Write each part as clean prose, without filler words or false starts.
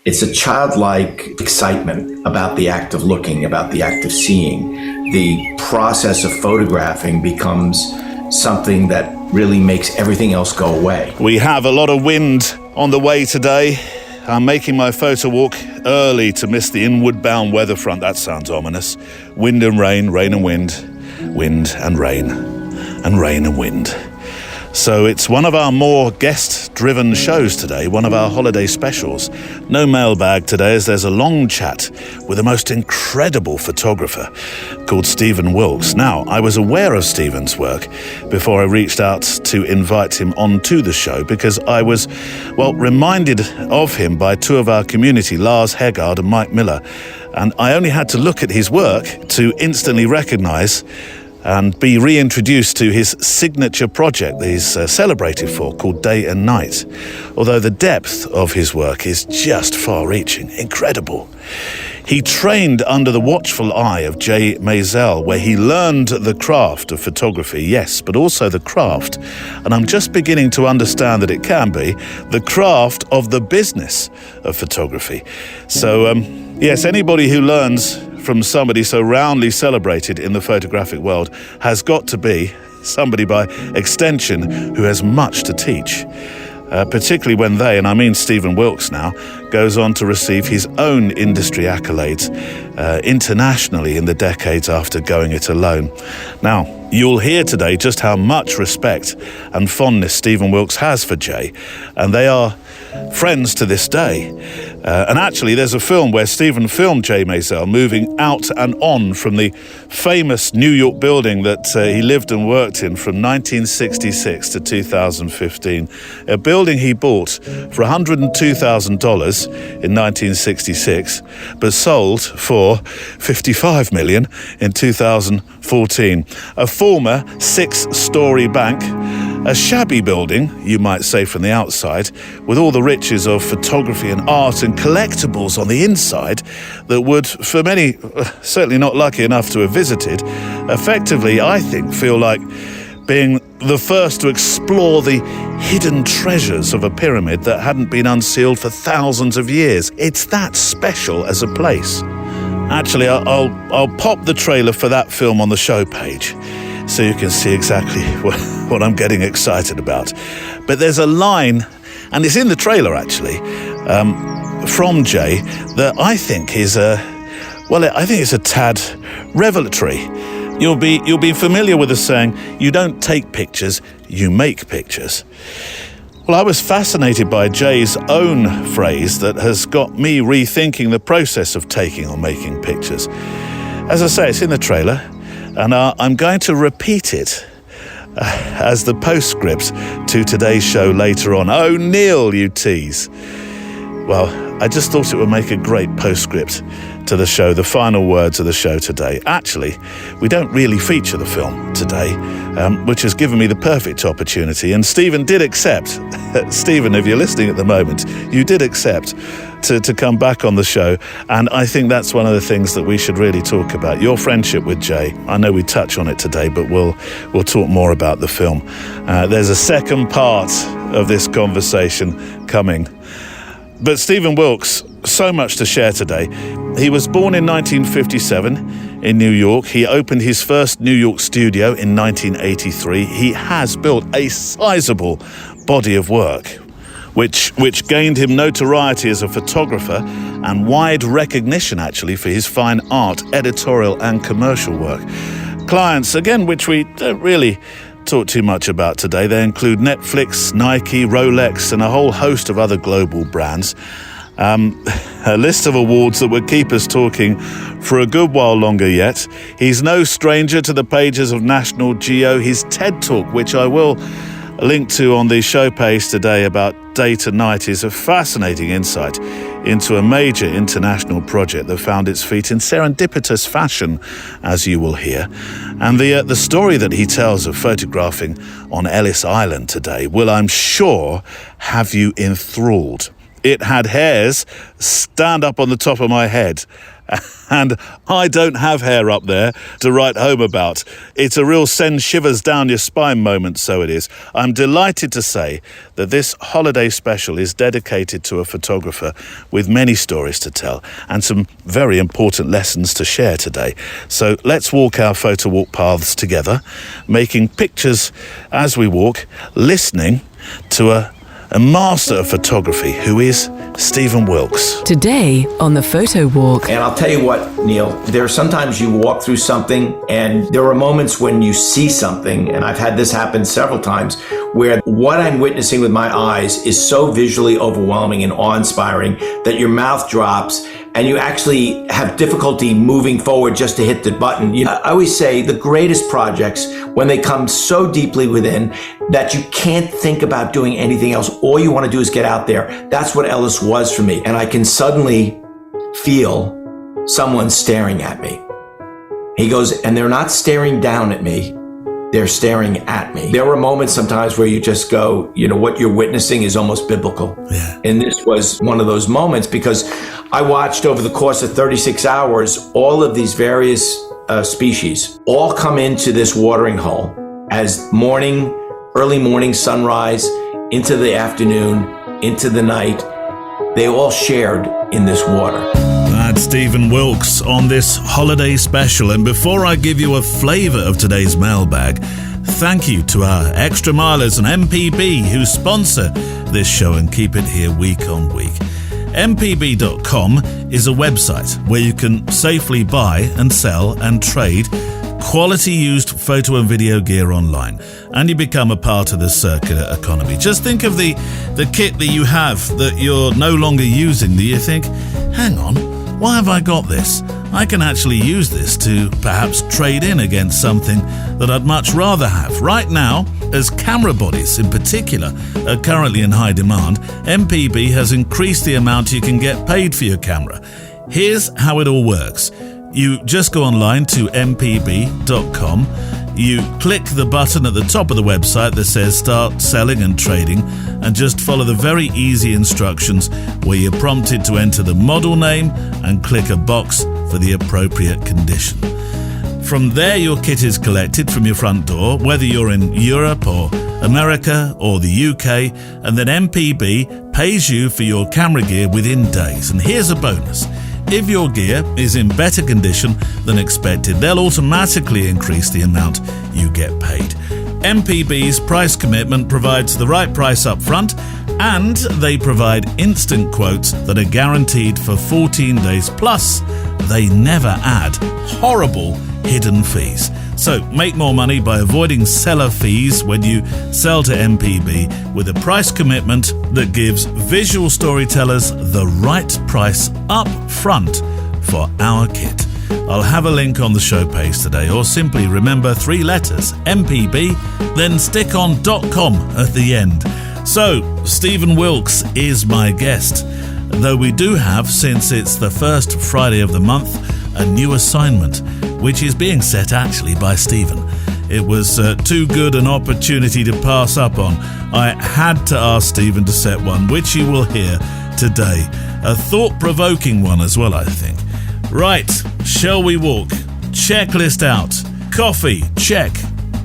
It's a childlike excitement about the act of looking, about the act of seeing. The process of photographing becomes something that really makes everything else go away. We have a lot of wind on the way today. I'm making my photo walk early to miss the inward-bound weather front. That sounds ominous. Wind and rain, rain and wind, wind and rain and wind. So it's one of our more guest-driven shows today, one of our holiday specials. No mailbag today, as there's a long chat with the most incredible photographer called Stephen Wilkes. Now, I was aware of Stephen's work before I reached out to invite him onto the show because I was, reminded of him by two of our community, Lars Heggard and Mike Miller. And I only had to look at his work to instantly recognise and be reintroduced to his signature project that he's celebrated for, called Day and Night. Although the depth of his work is just far-reaching, incredible. He trained under the watchful eye of J. Maisel, where he learned the craft of photography, yes, but also the craft, and I'm just beginning to understand that it can be, the craft of the business of photography. So, yes, anybody who learns from somebody so roundly celebrated in the photographic world has got to be somebody by extension who has much to teach, particularly when they, and I mean Stephen Wilkes now, goes on to receive his own industry accolades internationally in the decades after going it alone. Now, you'll hear today just how much respect and fondness Stephen Wilkes has for Jay, and they are friends to this day. And actually, there's a film where Stephen filmed J. Maisel moving out and on from the famous New York building that he lived and worked in from 1966 to 2015. A building he bought for $102,000 in 1966, but sold for $55 million in 2014. A former 6-story bank, a shabby building, you might say from the outside, with all the riches of photography and art and collectibles on the inside that would, for many, certainly not lucky enough to have visited, effectively, I think, feel like being the first to explore the hidden treasures of a pyramid that hadn't been unsealed for thousands of years. It's that special as a place. Actually, I'll pop the trailer for that film on the show page, so you can see exactly what I'm getting excited about. But there's a line, and it's in the trailer actually, from Jay, that I think is I think it's a tad revelatory. You'll be familiar with the saying, you don't take pictures, you make pictures. Well, I was fascinated by Jay's own phrase that has got me rethinking the process of taking or making pictures. As I say, it's in the trailer, and I'm going to repeat it as the postscript to today's show later on. Oh, Neil, you tease. Well, I just thought it would make a great postscript to the show, the final words of the show today. Actually, we don't really feature the film today, which has given me the perfect opportunity. And Stephen did accept, Stephen, if you're listening at the moment, you did accept to come back on the show. And I think that's one of the things that we should really talk about. Your friendship with Jay. I know we touch on it today, but we'll talk more about the film. There's a second part of this conversation coming. But Stephen Wilkes, so much to share today. He was born in 1957 in New York. He opened his first New York studio in 1983. He has built a sizable body of work, which gained him notoriety as a photographer and wide recognition, actually, for his fine art, editorial and commercial work. Clients, again, which we don't really talk too much about today. They include Netflix, Nike, Rolex, and a whole host of other global brands. A list of awards that would keep us talking for a good while longer yet. He's no stranger to the pages of National Geo. His TED Talk, which I will link to on the show page today about Day to Night, is a fascinating insight into a major international project that found its feet in serendipitous fashion, as you will hear. And the story that he tells of photographing on Ellis Island today will, I'm sure, have you enthralled. It had hairs stand up on the top of my head And I don't have hair up there to write home about. It's a real send shivers down your spine moment, so it is. I'm delighted to say that this holiday special is dedicated to a photographer with many stories to tell and some very important lessons to share today. So let's walk our photo walk paths together, making pictures as we walk, listening to a master of photography who is Stephen Wilkes. Today on the Photo Walk. And I'll tell you what, Neil, there are sometimes you walk through something and there are moments when you see something, and I've had this happen several times, where what I'm witnessing with my eyes is so visually overwhelming and awe-inspiring that your mouth drops and you actually have difficulty moving forward just to hit the button. You know, I always say the greatest projects, when they come so deeply within that you can't think about doing anything else, all you want to do is get out there. That's what Ellis was for me. And I can suddenly feel someone staring at me. He goes, and they're not staring down at me, they're staring at me. There were moments sometimes where you just go, you know, what you're witnessing is almost biblical. Yeah. And this was one of those moments because I watched over the course of 36 hours, all of these various species all come into this watering hole as early morning sunrise, into the afternoon, into the night. They all shared in this water. That's Stephen Wilkes on this holiday special. And before I give you a flavour of today's mailbag, thank you to our extra milers and MPB who sponsor this show and keep it here week on week. mpb.com is a website where you can safely buy and sell and trade quality used photo and video gear online, and you become a part of the circular economy. Just think of the kit that you have that you're no longer using, that you think, hang on, why have I got this? I can actually use this to perhaps trade in against something that I'd much rather have. Right now, as camera bodies in particular are currently in high demand, MPB has increased the amount you can get paid for your camera. Here's how it all works. You just go online to mpb.com, you click the button at the top of the website that says Start Selling and Trading, and just follow the very easy instructions where you're prompted to enter the model name and click a box for the appropriate condition. From there, your kit is collected from your front door, whether you're in Europe or America or the UK, and then MPB pays you for your camera gear within days. And here's a bonus. If your gear is in better condition than expected, they'll automatically increase the amount you get paid. MPB's price commitment provides the right price up front, and they provide instant quotes that are guaranteed for 14 days. Plus, they never add horrible hidden fees. So make more money by avoiding seller fees when you sell to MPB with a price commitment that gives visual storytellers the right price up front for our kit. I'll have a link on the show page today, or simply remember 3 letters, MPB, then stick on .com at the end. So, Stephen Wilkes is my guest, though we do have, since it's the first Friday of the month, a new assignment, which is being set actually by Stephen. It was too good an opportunity to pass up on. I had to ask Stephen to set one, which you will hear today. A thought-provoking one as well, I think. Right, shall we walk? Checklist out. Coffee, check.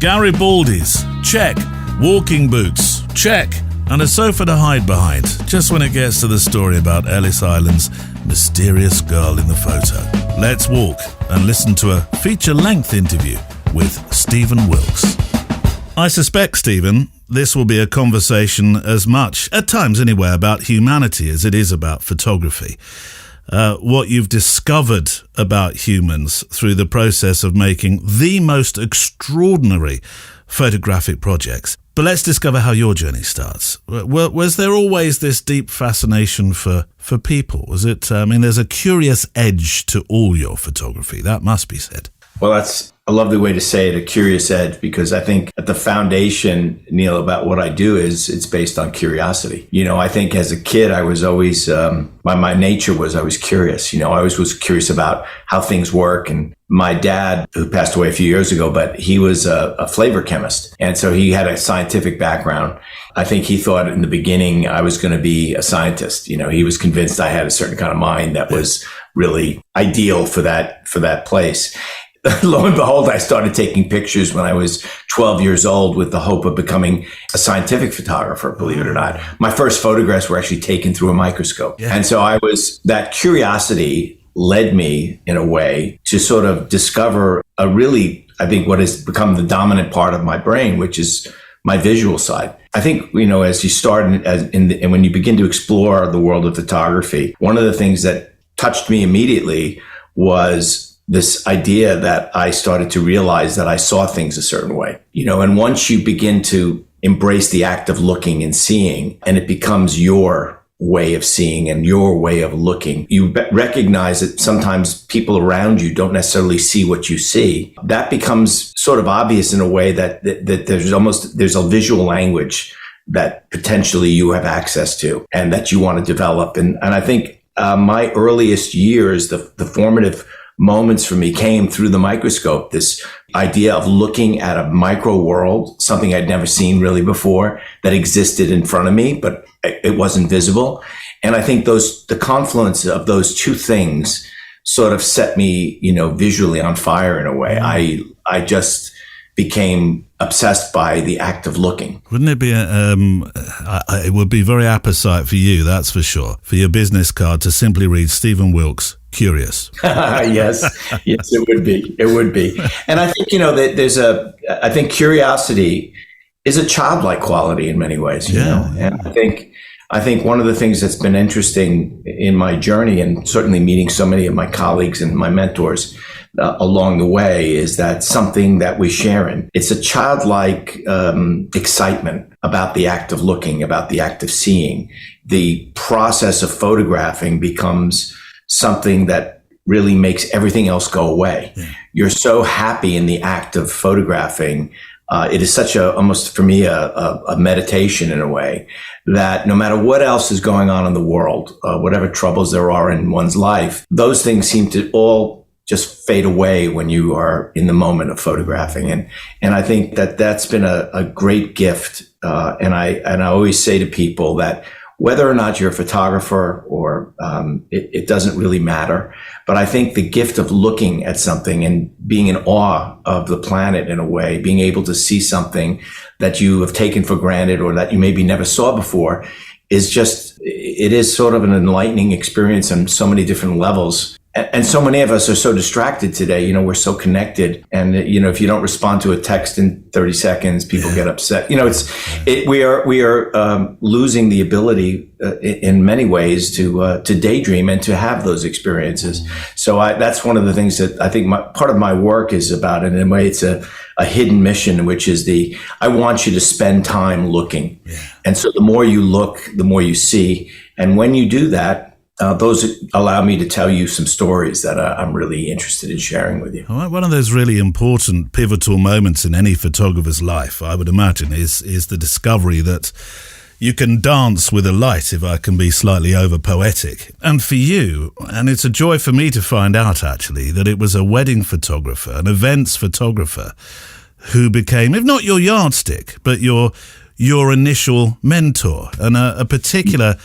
Garibaldi's, check. Walking boots, check. And a sofa to hide behind, just when it gets to the story about Ellis Island's mysterious girl in the photo. Let's walk and listen to a feature-length interview with Stephen Wilkes. I suspect, Stephen, this will be a conversation as much, at times anyway, about humanity as it is about photography. What you've discovered about humans through the process of making the most extraordinary photographic projects. But let's discover how your journey starts. Was there always this deep fascination for people? Was it, there's a curious edge to all your photography, that must be said. Well, that's I love the way to say it, a curious edge, because I think at the foundation, Neil, about what I do is it's based on curiosity. I think as a kid, I was always, my nature was I was curious. I always was curious about how things work. And my dad, who passed away a few years ago, but he was a flavor chemist. And so he had a scientific background. I think he thought in the beginning I was going to be a scientist. He was convinced I had a certain kind of mind that was really ideal for that place. Lo and behold, I started taking pictures when I was 12 years old with the hope of becoming a scientific photographer, believe it or not. My first photographs were actually taken through a microscope. Yeah. And so that curiosity led me in a way to sort of discover I think what has become the dominant part of my brain, which is my visual side. I think, as you start and when you begin to explore the world of photography, one of the things that touched me immediately was this idea that I started to realize that I saw things a certain way, and once you begin to embrace the act of looking and seeing, and it becomes your way of seeing and your way of looking, you recognize that sometimes people around you don't necessarily see what you see. That becomes sort of obvious in a way that there's a visual language that potentially you have access to and that you want to develop. And I think my earliest years, the formative moments for me came through the microscope, this idea of looking at a micro world, something I'd never seen really before that existed in front of me, but it wasn't visible. And I think the confluence of those two things sort of set me, visually on fire in a way. I just became obsessed by the act of looking. Wouldn't it be, it would be very apposite for you, that's for sure, for your business card to simply read Stephen Wilkes, curious. Yes, it would be. And I think, that I think curiosity is a childlike quality in many ways, and I think one of the things that's been interesting in my journey, and certainly meeting so many of my colleagues and my mentors along the way, is that something that we share in. It's a childlike excitement about the act of looking, about the act of seeing. The process of photographing becomes something that really makes everything else go away. Yeah. You're so happy in the act of photographing. It is such almost for me, a meditation in a way, that no matter what else is going on in the world, whatever troubles there are in one's life, those things seem to all just fade away when you are in the moment of photographing. And I think that that's been a great gift. And I always say to people that whether or not you're a photographer or it doesn't really matter. But I think the gift of looking at something and being in awe of the planet in a way, being able to see something that you have taken for granted or that you maybe never saw before, it is sort of an enlightening experience on so many different levels. And so many of us are so distracted today. We're so connected. And, if you don't respond to a text in 30 seconds, people get upset. We are losing the ability in many ways to daydream and to have those experiences. So that's one of the things that I think part of my work is about. And in a way, it's a hidden mission, which is I want you to spend time looking. Yeah. And so the more you look, the more you see. And when you do that, those allow me to tell you some stories that I'm really interested in sharing with you. One of those really important, pivotal moments in any photographer's life, I would imagine, is the discovery that you can dance with a light, if I can be slightly over-poetic. And for you, and it's a joy for me to find out, actually, that it was a wedding photographer, an events photographer, who became, if not your yardstick, but your initial mentor, and a particular...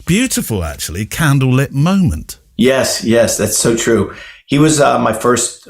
beautiful, actually, candlelit moment. Yes, that's so true. He was my first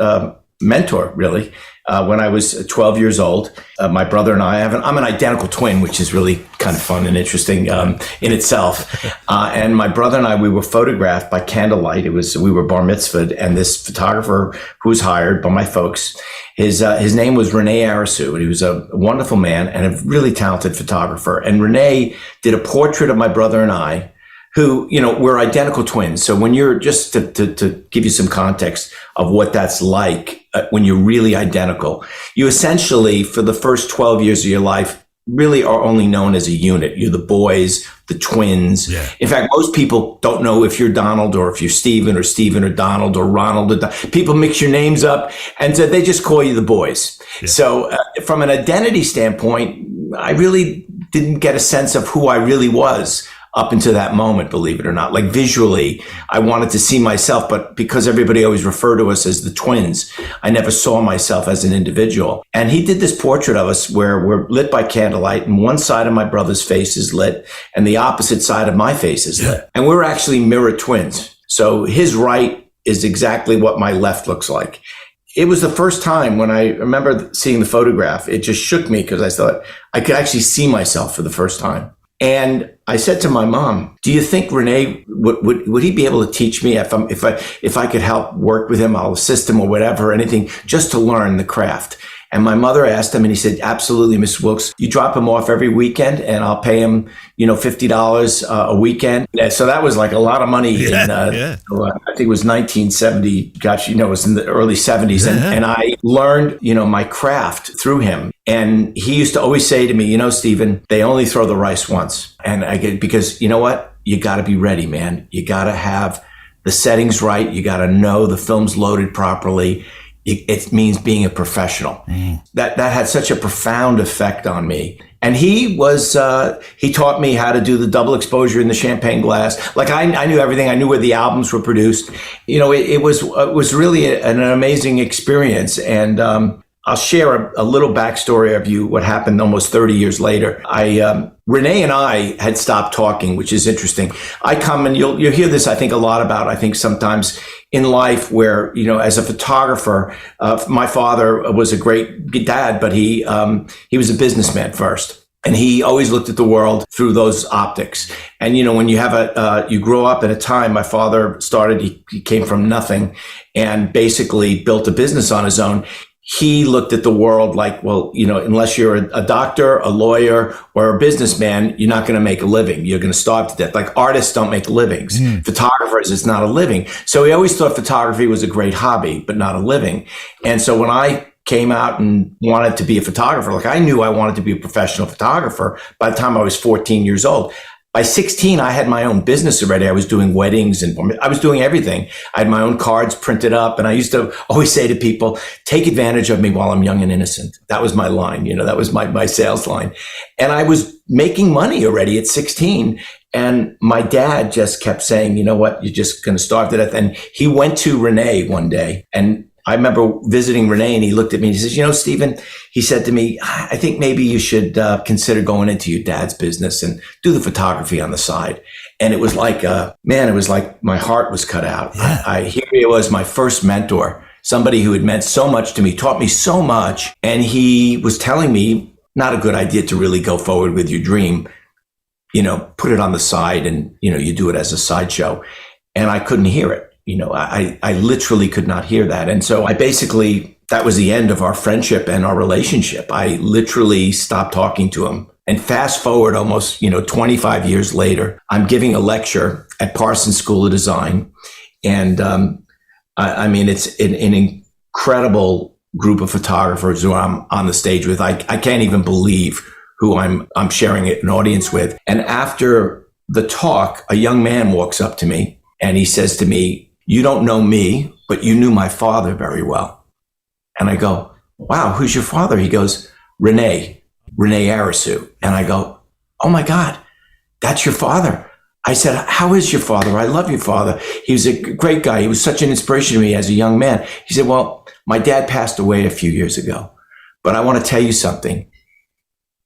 mentor, really. When I was 12 years old, my brother and I'm an identical twin, which is really kind of fun and interesting in itself. And my brother and I, we were photographed by candlelight. We were bar mitzvahed, and this photographer who was hired by my folks, his name was Rene Arasu, and he was a wonderful man and a really talented photographer. And Rene did a portrait of my brother and I, who, we're identical twins. So when you're, just to give you some context of what that's like, when you're really identical, you essentially, for the first 12 years of your life, really are only known as a unit. You're the boys, the twins. Yeah. In fact, most people don't know if you're Donald or if you're Stephen or Donald or Ronald. People mix your names up, and so they just call you the boys. Yeah. So from an identity standpoint, I really didn't get a sense of who I really was up until that moment, believe it or not. Like visually, I wanted to see myself, but because everybody always referred to us as the twins, I never saw myself as an individual. And he did this portrait of us where we're lit by candlelight, and one side of my brother's face is lit and the opposite side of my face is lit. And we're actually mirror twins. So his right is exactly what my left looks like. It was the first time when I remember seeing the photograph, it just shook me because I thought I could actually see myself for the first time. And I said to my mom, do you think Rene, would he be able to teach me if I could help work with him, I'll assist him or whatever, anything, just to learn the craft? And my mother asked him, and he said, absolutely, Miss Wilkes. You drop him off every weekend and I'll pay him, $50 a weekend. And so that was like a lot of money. I think it was 1970. Gosh, it was in the early 70s. Yeah. And I learned, my craft through him. And he used to always say to me, Stephen, they only throw the rice once. And I get, because you know what? You got to be ready, man. You got to have the settings right. You got to know the film's loaded properly. It means being a professional. That had such a profound effect on me. And he taught me how to do the double exposure in the champagne glass. Like I knew everything. I knew where the albums were produced. It was really an amazing experience. And I'll share a little backstory of what happened almost 30 years later. Rene and I had stopped talking, which is interesting. I come and you'll hear this, I think, a lot about, I think sometimes in life where, as a photographer, my father was a great dad, but he was a businessman first. And he always looked at the world through those optics. And, when you have you grow up at a time, my father he came from nothing and basically built a business on his own. He looked at the world like, well, unless you're a doctor, a lawyer, or a businessman, you're not going to make a living. You're going to starve to death. Like artists don't make livings. Photographers, it's not a living. So he always thought photography was a great hobby, but not a living. And so when I came out and wanted to be a photographer, like I knew I wanted to be a professional photographer by the time I was 14 years old. By 16, I had my own business already. I was doing weddings and I was doing everything. I had my own cards printed up. And I used to always say to people, take advantage of me while I'm young and innocent. That was my line. That was my sales line. And I was making money already at 16. And my dad just kept saying, you know what, you're just going to starve to death. And he went to Rene one day, and I remember visiting Rene, and he looked at me and he says, Stephen, he said to me, I think maybe you should consider going into your dad's business and do the photography on the side. And it was like, it was like my heart was cut out. Yeah. Here he was, my first mentor, somebody who had meant so much to me, taught me so much. And he was telling me, not a good idea to really go forward with your dream, put it on the side and, you do it as a sideshow. And I couldn't hear it. I literally could not hear that. And so that was the end of our friendship and our relationship. I literally stopped talking to him. And fast forward almost, 25 years later, I'm giving a lecture at Parsons School of Design. And, it's an incredible group of photographers who I'm on the stage with. I can't even believe who I'm sharing an audience with. And after the talk, a young man walks up to me and he says to me, you don't know me, but you knew my father very well. And I go, wow, who's your father? He goes, Rene Arisu. And I go, oh my God, that's your father. I said, how is your father? I love your father. He was a great guy. He was such an inspiration to me as a young man. He said, well, my dad passed away a few years ago, but I want to tell you something.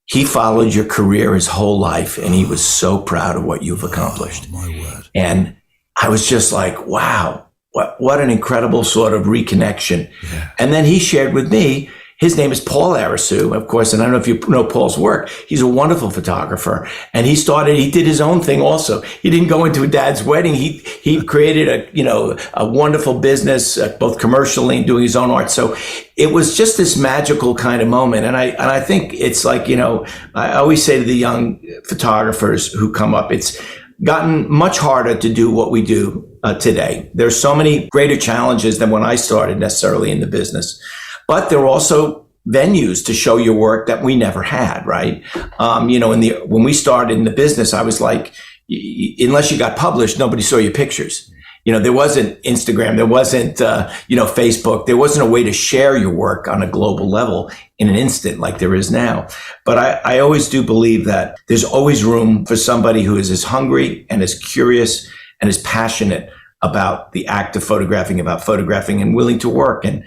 He followed your career his whole life, and he was so proud of what you've accomplished. Oh, my word. And I was just like, wow, what an incredible sort of reconnection. Yeah. And then he shared with me, his name is Paul Arisu, of course, and I don't know if you know Paul's work. He's a wonderful photographer. And he did his own thing also. He didn't go into a dad's wedding. He created a wonderful business, both commercially and doing his own art. So it was just this magical kind of moment. And I think it's like, I always say to the young photographers who come up, it's gotten much harder to do what we do today. There's so many greater challenges than when I started necessarily in the business, but there are also venues to show your work that we never had, right? When we started in the business, I was like, unless you got published, nobody saw your pictures. There wasn't Instagram, there wasn't, Facebook, there wasn't a way to share your work on a global level in an instant like there is now. But I always do believe that there's always room for somebody who is as hungry and as curious and as passionate about the act of photographing, and willing to work. And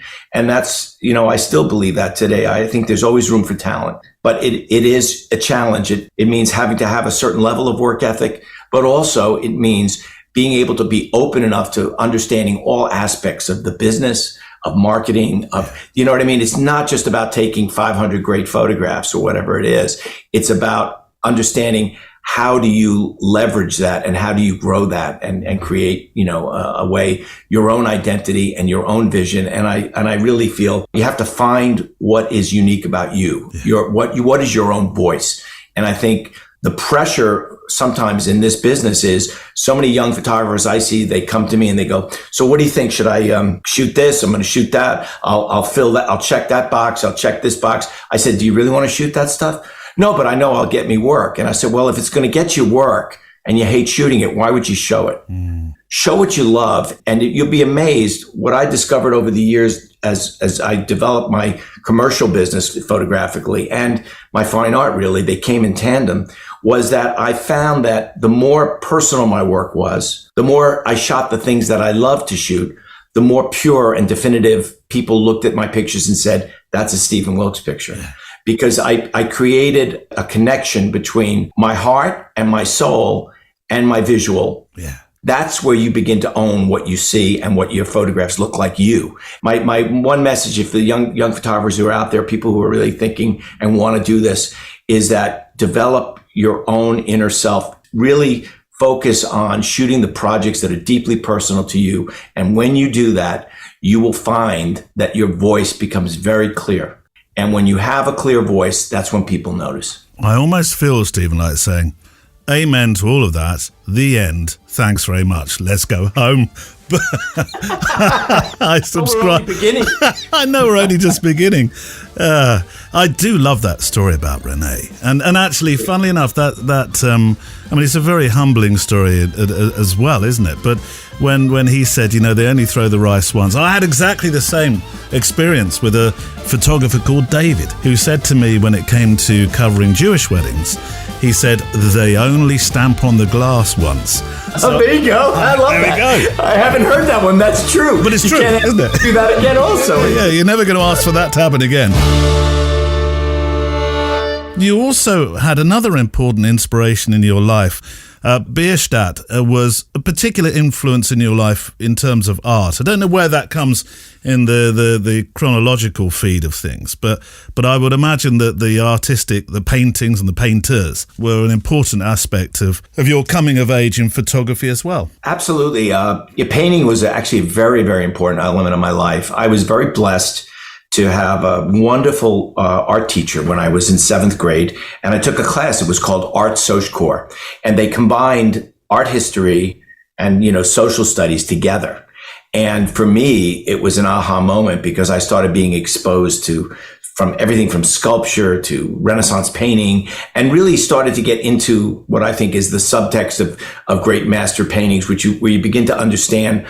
that's, I still believe that today. I think there's always room for talent, but it is a challenge. It means having to have a certain level of work ethic, but also it means being able to be open enough to understanding all aspects of the business, of marketing, It's not just about taking 500 great photographs or whatever it is. It's about understanding how do you leverage that and how do you grow that and create, a way, your own identity and your own vision. And I really feel you have to find what is unique about you. What is your own voice? And I think the pressure sometimes in this business is so many young photographers I see, they come to me and they go, so what do you think? Should I shoot this? I'm going to shoot that. I'll fill that. I'll check that box. I'll check this box. I said, do you really want to shoot that stuff? No, but I know I'll get me work. And I said, well, if it's going to get you work and you hate shooting it, why would you show it? Show what you love. And you'll be amazed what I discovered over the years as I developed my commercial business photographically and my fine art, really, they came in tandem, was that I found that the more personal my work was, the more I shot the things that I love to shoot, the more pure and definitive people looked at my pictures and said, that's a Stephen Wilkes picture. Yeah. Because I created a connection between my heart and my soul and my visual. Yeah. That's where you begin to own what you see and what your photographs look like you. My one message, if the young photographers who are out there, people who are really thinking and want to do this, is that develop your own inner self. Really focus on shooting the projects that are deeply personal to you. And when you do that, you will find that your voice becomes very clear. And when you have a clear voice, that's when people notice. I almost feel, Stephen, like saying, amen to all of that. The end. Thanks very much. Let's go home. I subscribe. We're only beginning. I know we're only just beginning. I do love that story about Renee, and actually, funnily enough, that it's a very humbling story as well, isn't it? But when he said, they only throw the rice once, I had exactly the same experience with a photographer called David, who said to me when it came to covering Jewish weddings, he said they only stamp on the glass once. So, there you go. I love that. There we go. I haven't heard that one. That's true. But it's true, isn't it? Do that again also. Yeah, you're never going to ask for that to happen again. You also had another important inspiration in your life. Bierstadt was a particular influence in your life in terms of art. I don't know where that comes in the chronological feed of things, but I would imagine that the paintings and the painters were an important aspect of your coming of age in photography as well. Absolutely. Painting was actually a very, very important element of my life. I was very blessed to have a wonderful art teacher when I was in 7th grade. And I took a class, it was called Art Soc Core. And they combined art history and, social studies together. And for me, it was an aha moment because I started being exposed to from everything from sculpture to Renaissance painting, and really started to get into what I think is the subtext of great master paintings, where you begin to understand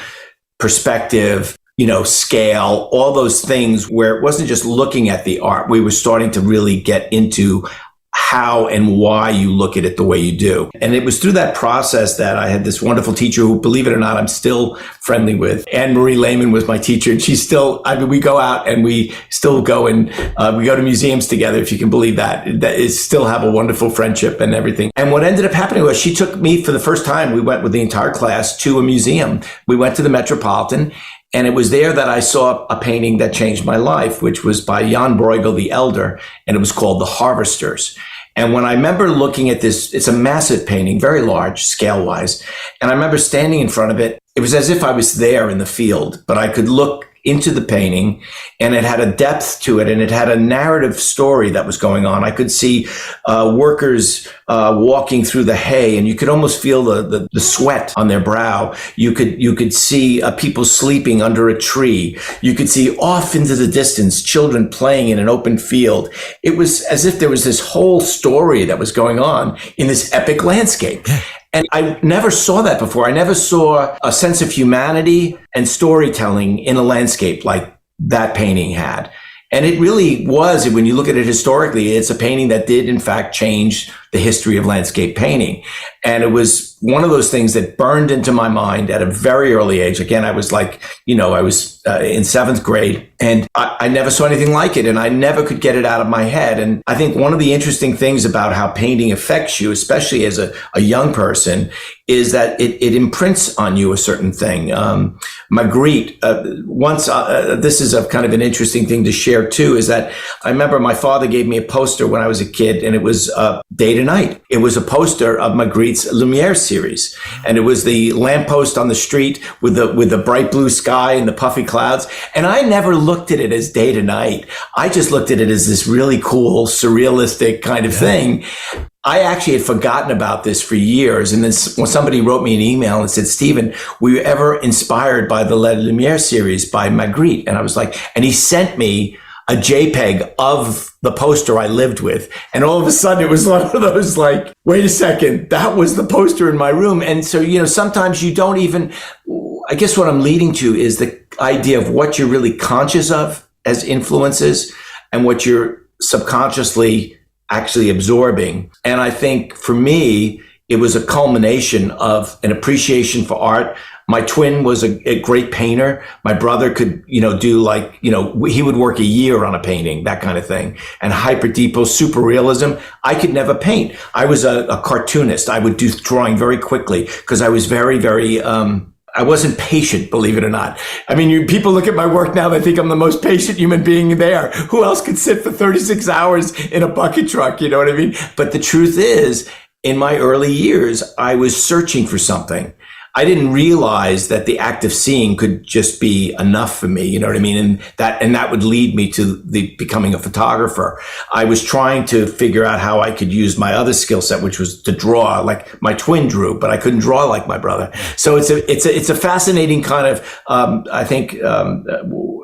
perspective, scale, all those things where it wasn't just looking at the art. We were starting to really get into how and why you look at it the way you do. And it was through that process that I had this wonderful teacher who, believe it or not, I'm still friendly with. Anne-Marie Lehman was my teacher, and she's still, we go out and we still go and we go to museums together, if you can believe that. That is still have a wonderful friendship and everything. And what ended up happening was she took me for the first time, we went with the entire class to a museum. We went to the Metropolitan, and it was there that I saw a painting that changed my life, which was by Jan Bruegel the Elder, and it was called The Harvesters. And when I remember looking at this, it's a massive painting, very large scale-wise, and I remember standing in front of it. It was as if I was there in the field, but I could look into the painting, and it had a depth to it, and it had a narrative story that was going on. I could see workers walking through the hay, and you could almost feel the sweat on their brow. You could see people sleeping under a tree. You could see off into the distance children playing in an open field. It was as if there was this whole story that was going on in this epic landscape. And I never saw that before. I never saw a sense of humanity and storytelling in a landscape like that painting had. And it really was, when you look at it historically, it's a painting that did, in fact, change the history of landscape painting. And it was one of those things that burned into my mind at a very early age. Again, I was like, I was in 7th grade, and I never saw anything like it, and I never could get it out of my head. And I think one of the interesting things about how painting affects you, especially as a young person, is that it imprints on you a certain thing. Magritte, once, this is a kind of an interesting thing to share too, is that I remember my father gave me a poster when I was a kid, and it was Day to Night. It was a poster of Magritte's Lumiere series, and it was the lamppost on the street with the bright blue sky and the puffy clouds. And I never looked at it as Day to Night. I just looked at it as this really cool, surrealistic kind of thing. I actually had forgotten about this for years. And then when somebody wrote me an email and said, Stephen, were you ever inspired by the La Lumiere series by Magritte? And I was like, and he sent me a JPEG of the poster I lived with. And all of a sudden it was one of those like, wait a second, that was the poster in my room. And so, sometimes you don't even, I guess what I'm leading to is the idea of what you're really conscious of as influences and what you're subconsciously actually absorbing. And I think for me, it was a culmination of an appreciation for art. My twin was a great painter. My brother could, do he would work a year on a painting, that kind of thing. And hyper depot, super realism. I could never paint. I was a cartoonist. I would do drawing very quickly because I was very, very, I wasn't patient, believe it or not. I mean, people look at my work now, they think I'm the most patient human being there. Who else could sit for 36 hours in a bucket truck? You know what I mean? But the truth is, in my early years, I was searching for something. I didn't realize that the act of seeing could just be enough for me. You know what I mean? And that would lead me to becoming a photographer. I was trying to figure out how I could use my other skill set, which was to draw like my twin drew, but I couldn't draw like my brother. So it's a fascinating kind of, I think,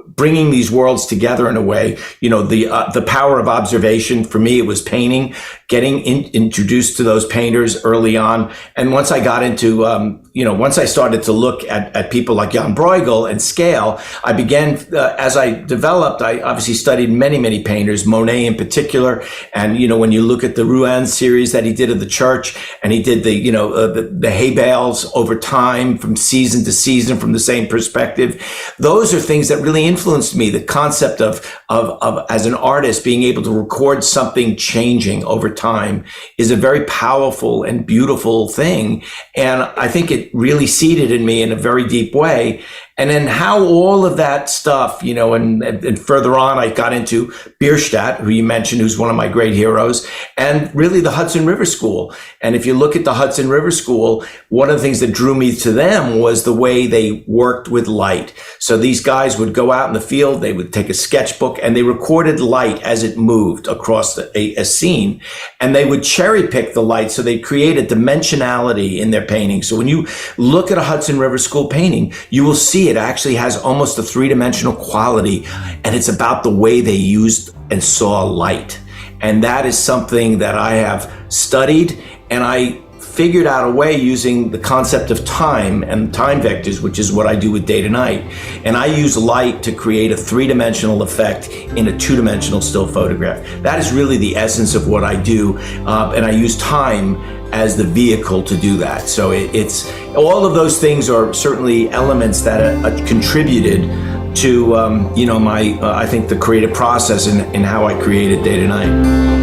bringing these worlds together in a way. The power of observation. For me, it was painting, getting introduced to those painters early on. And once I got into, once I started to look at people like Jan Bruegel and scale, I began, as I developed, I obviously studied many, many painters, Monet in particular. And, when you look at the Rouen series that he did of the church, and he did the hay bales over time from season to season from the same perspective, those are things that really influenced me. The concept of as an artist being able to record something changing over time is a very powerful and beautiful thing. And I think it really seeded in me in a very deep way. And then how all of that stuff, and further on, I got into Bierstadt, who you mentioned, who's one of my great heroes, and really the Hudson River School. And if you look at the Hudson River School, one of the things that drew me to them was the way they worked with light. So these guys would go out in the field, they would take a sketchbook, and they recorded light as it moved across a scene. And they would cherry pick the light, so they create a dimensionality in their painting. So when you look at a Hudson River School painting, you will see it actually has almost a three-dimensional quality, and it's about the way they used and saw light. And that is something that I have studied, and I figured out a way using the concept of time and time vectors, which is what I do with Day to Night. And I use light to create a three-dimensional effect in a two-dimensional still photograph. That is really the essence of what I do, and I use time as the vehicle to do that. So it's all of those things are certainly elements that contributed to I think the creative process in how I created Day to Night.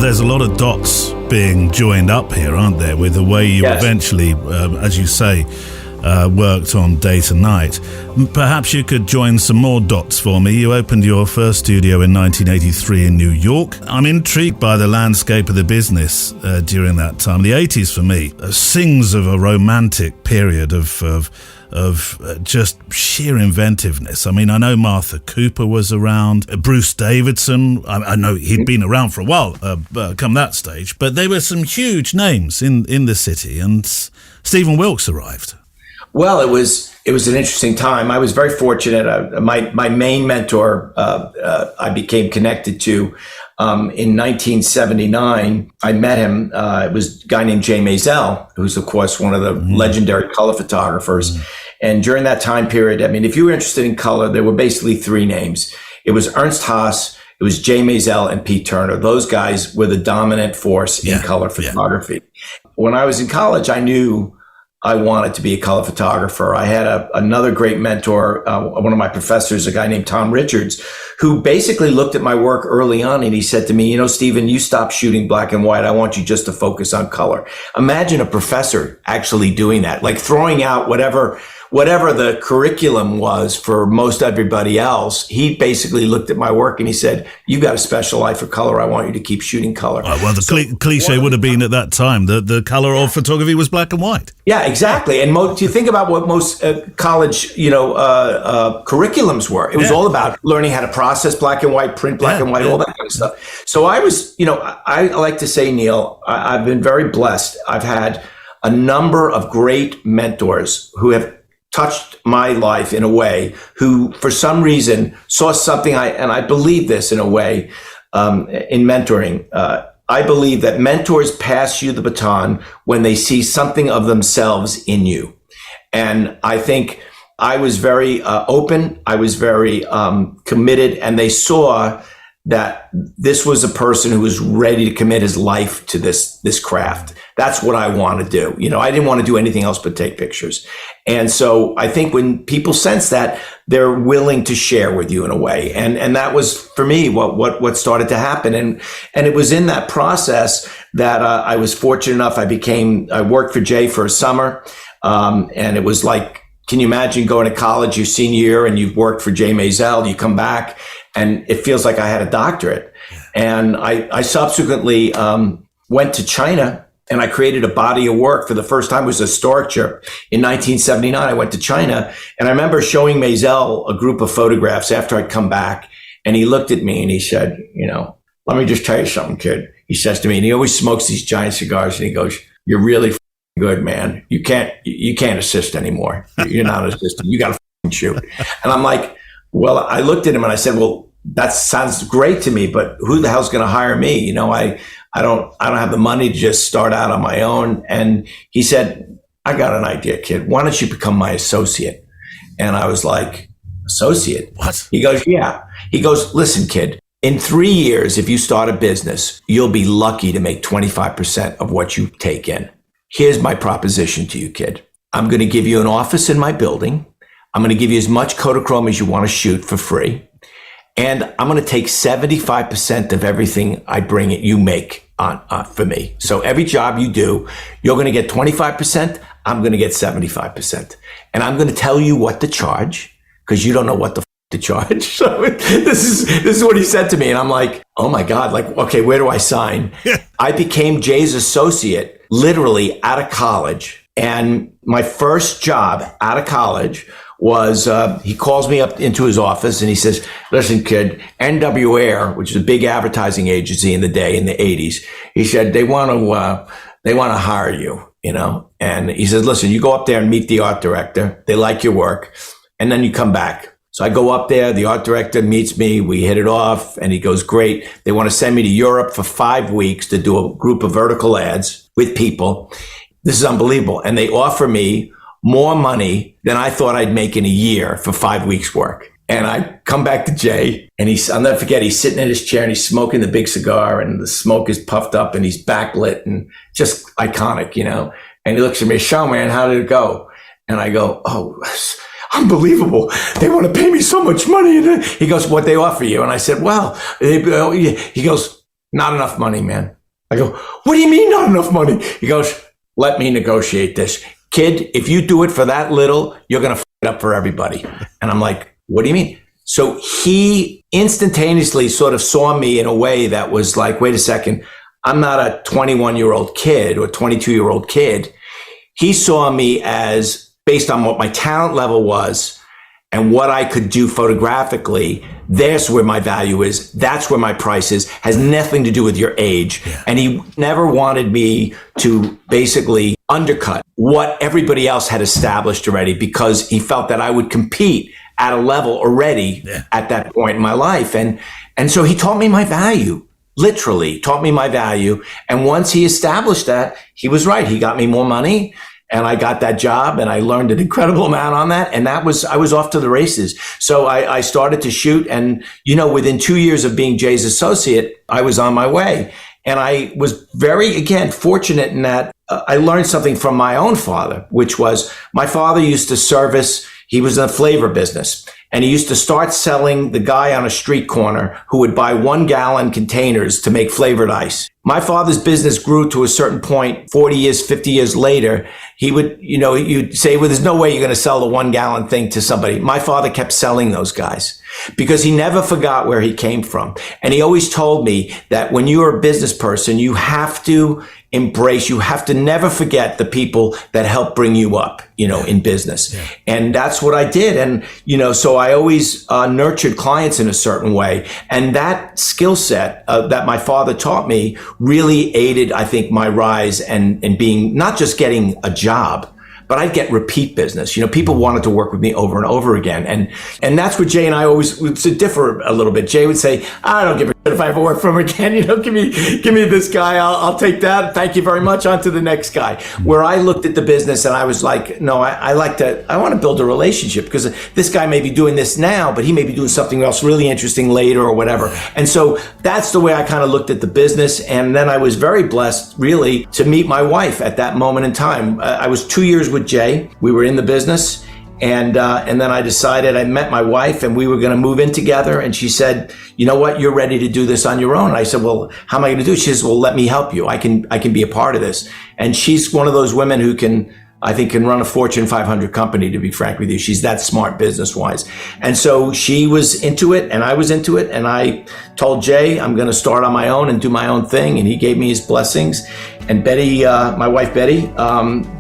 There's a lot of dots being joined up here, aren't there, with the way you eventually, as you say, worked on day to night. Perhaps you could join some more dots for me. You opened your first studio in 1983 in New York. I'm intrigued by the landscape of the business during that time. The 80s for me sings of a romantic period of just sheer inventiveness. I mean, I know Martha Cooper was around, Bruce Davidson. I know he'd been around for a while, come that stage, but there were some huge names in the city, and Stephen Wilkes arrived. Well, it was an interesting time. I was very fortunate. My main mentor, I became connected to in 1979. I met him. It was a guy named Jay Maisel, who's of course one of the legendary color photographers. And during that time period, I mean, if you were interested in color, there were basically three names. It was Ernst Haas, it was Jay Maisel, and Pete Turner. Those guys were the dominant force in color photography. When I was in college, I knew I wanted to be a color photographer. I had another great mentor, one of my professors, a guy named Tom Richards, who basically looked at my work early on and he said to me, you know, Stephen, you stop shooting black and white. I want you just to focus on color. Imagine a professor actually doing that, like throwing out whatever the curriculum was for most everybody else. He basically looked at my work and he said, you got a special eye for color. I want you to keep shooting color. Well, the cliche would have been at that time that the color of photography was black and white. Yeah, exactly. And you think about what most college, curriculums were. It was all about learning how to process black and white, print black and white, all that kind of stuff. So I was, I like to say, Neil, I've been very blessed. I've had a number of great mentors who have touched my life in a way, who for some reason saw something, and I believe this in a way, in mentoring. I believe that mentors pass you the baton when they see something of themselves in you. And I think I was very open, I was very committed, and they saw that this was a person who was ready to commit his life to this craft. That's what I want to do. I didn't want to do anything else but take pictures. And so I think when people sense that, they're willing to share with you in a way. And that was for me what started to happen. And it was in that process that I was fortunate enough. I worked for Jay for a summer. And it was like, can you imagine going to college your senior year and you've worked for Jay Maisel, you come back and it feels like I had a doctorate. And I subsequently went to China and I created a body of work for the first time. It was a historic trip. In 1979, I went to China and I remember showing Maisel a group of photographs after I'd come back. And he looked at me and he said, let me just tell you something, kid. He says to me, and he always smokes these giant cigars and he goes, you're really good, man. You can't assist anymore. You're not an assistant. You got to shoot. And I'm like, well, I looked at him and I said, well, that sounds great to me, but who the hell's going to hire me? I don't have the money to just start out on my own. And he said, I got an idea, kid. Why don't you become my associate? And I was like, associate? What? He goes, yeah. He goes, listen, kid, in 3 years, if you start a business, you'll be lucky to make 25% of what you take in. Here's my proposition to you, kid. I'm going to give you an office in my building. I'm going to give you as much Kodachrome as you want to shoot for free. And I'm going to take 75% of everything you make for me. So every job you do, you're going to get 25%. I'm going to get 75%. And I'm going to tell you what to charge because you don't know what to charge. So this is what he said to me. And I'm like, oh my God, like, okay, where do I sign? I became Jay's associate literally out of college. And my first job out of college was he calls me up into his office and he says, listen, kid, NW Air, which is a big advertising agency in the 80s, he said, they want to hire you, and he says, listen, you go up there and meet the art director. They like your work. And then you come back. So I go up there, the art director meets me, we hit it off, and he goes, great. They want to send me to Europe for 5 weeks to do a group of vertical ads with people. This is unbelievable. And they offer me more money than I thought I'd make in a year for 5 weeks work. And I come back to Jay and I'll never forget, he's sitting in his chair and he's smoking the big cigar and the smoke is puffed up and he's backlit and just iconic, and he looks at me, show man, how did it go? And I go, oh, unbelievable. They want to pay me so much money. And he goes, what they offer you? And I said, well, he goes, not enough money, man. I go, what do you mean not enough money? He goes, let me negotiate this. kid, if you do it for that little, you're going to f it up for everybody. And I'm like, what do you mean? So he instantaneously sort of saw me in a way that was like, wait a second, I'm not a 21-year-old kid or 22-year-old kid. He saw me as, based on what my talent level was and what I could do photographically, there's where my value is. That's where my price is. Has nothing to do with your age. Yeah. And he never wanted me to basically undercut what everybody else had established already, because he felt that I would compete at a level already at that point in my life. And so he taught me my value, literally taught me my value. And once he established that, he was right. He got me more money. And I got that job and I learned an incredible amount on that. And I was off to the races. So I started to shoot. And, within 2 years of being Jay's associate, I was on my way. And I was very, again, fortunate in that I learned something from my own father, which was my father used to service, he was in the flavor business. And he used to start selling the guy on a street corner who would buy 1-gallon containers to make flavored ice. My father's business grew to a certain point, 40 years, 50 years later. He would, you'd say, well, there's no way you're going to sell the 1-gallon thing to somebody. My father kept selling those guys because he never forgot where he came from. And he always told me that when you're a business person, you have to embrace, you have to never forget the people that help bring you up, in business. Yeah. And that's what I did. And, so I always nurtured clients in a certain way. And that skill set that my father taught me really aided, I think, my rise and being not just getting a job, but I'd get repeat business. People wanted to work with me over and over again. And that's where Jay and I always would differ a little bit. Jay would say, I don't give a shit if I ever work for him again. Give me this guy. I'll take that. Thank you very much. On to the next guy. Where I looked at the business and I was like, no, I want to build a relationship, because this guy may be doing this now, but he may be doing something else really interesting later or whatever. And so that's the way I kind of looked at the business. And then I was very blessed, really, to meet my wife at that moment in time. I was 2 years with Jay. We were in the business, and then I decided, I met my wife and we were going to move in together. And she said, you know what, you're ready to do this on your own. And I said, well, how am I going to do it? She says, well, let me help you. I can be a part of this. And she's one of those women who can run a Fortune 500 company, to be frank with you. She's that smart business wise. And so she was into it and I was into it. And I told Jay, I'm going to start on my own and do my own thing. And he gave me his blessings. And Betty, my wife Betty,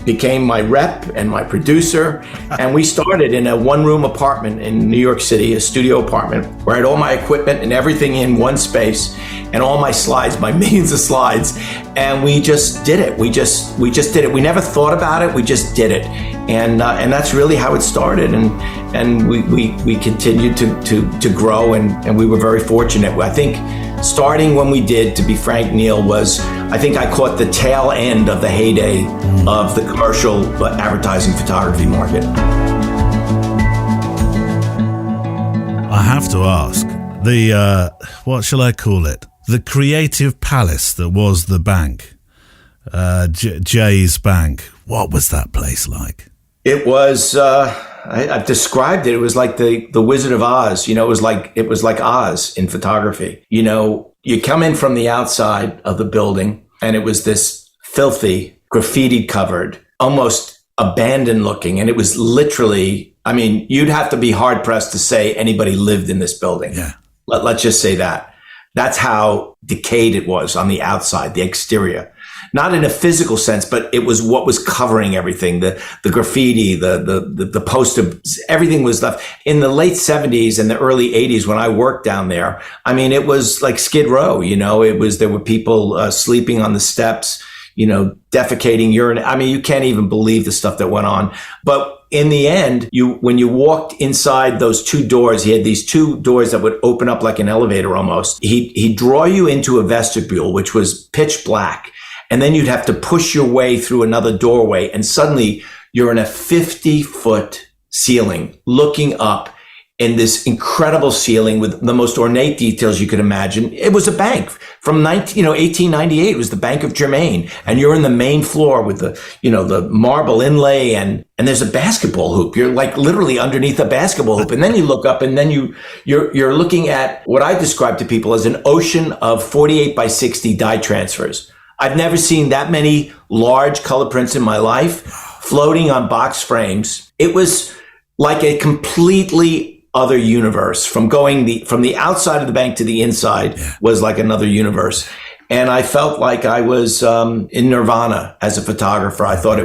became my rep and my producer. And we started in a one-room apartment in New York City, a studio apartment, where I had all my equipment and everything in one space, and all my slides, my millions of slides. And we just did it. We just did it. We never thought about it. We just did it. And that's really how it started. And we continued to grow, and we were very fortunate. I think starting when we did, to be frank, Neil, I think I caught the tail end of the heyday of the commercial advertising photography market. I have to ask, what shall I call it? The creative palace that was the bank, Jay's bank. What was that place like? It was, I've described it. It was like the Wizard of Oz. It was like Oz in photography. You come in from the outside of the building, and it was this filthy, graffiti covered, almost abandoned looking. And it was literally, you'd have to be hard pressed to say anybody lived in this building. Yeah. Let's just say that. That's how decayed it was on the outside, the exterior. Not in a physical sense, but it was what was covering everything. The graffiti, the poster, everything was left. In the late 70s and the early 80s, when I worked down there, it was like Skid Row, there were people sleeping on the steps, defecating, urine. You can't even believe the stuff that went on. But in the end, when you walked inside those two doors, he had these two doors that would open up like an elevator almost. He'd draw you into a vestibule, which was pitch black. And then you'd have to push your way through another doorway. And suddenly you're in a 50-foot ceiling looking up in this incredible ceiling with the most ornate details you could imagine. It was a bank from 1898. It was the Bank of Germain. And you're in the main floor with the marble inlay, and there's a basketball hoop. You're like literally underneath a basketball hoop. And then you look up, and then you're looking at what I describe to people as an ocean of 48 by 60 dye transfers. I've never seen that many large color prints in my life. floating on box frames. It was like a completely other universe. From the outside of the bank to the inside was like another universe. And I felt like I was in nirvana as a photographer. I thought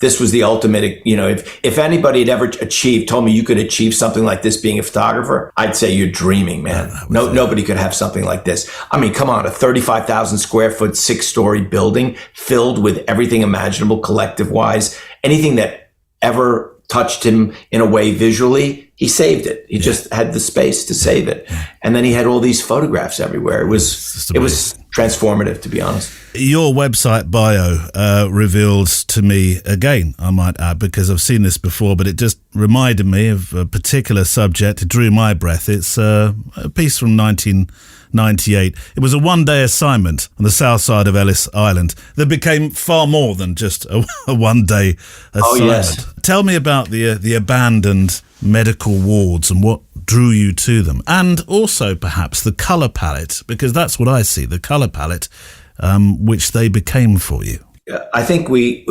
this was the ultimate, if anybody had ever told me you could achieve something like this being a photographer, I'd say you're dreaming, man. Nobody could have something like this. I mean, come on, a 35,000 square foot, 6-story building filled with everything imaginable, collective wise, anything that ever touched him in a way visually, he saved it. He just had the space to save it. And then he had all these photographs everywhere. It was transformative, to be honest. Your website bio revealed to me, again, I might add, because I've seen this before, but it just reminded me of a particular subject. It drew my breath. It's a piece from 1998. It was a one-day assignment on the south side of Ellis Island that became far more than just a one-day assignment. Oh, yes. Tell me about the abandoned medical wards and what drew you to them, and also perhaps the colour palette, because that's what I see, the colour palette, which they became for you. I think we,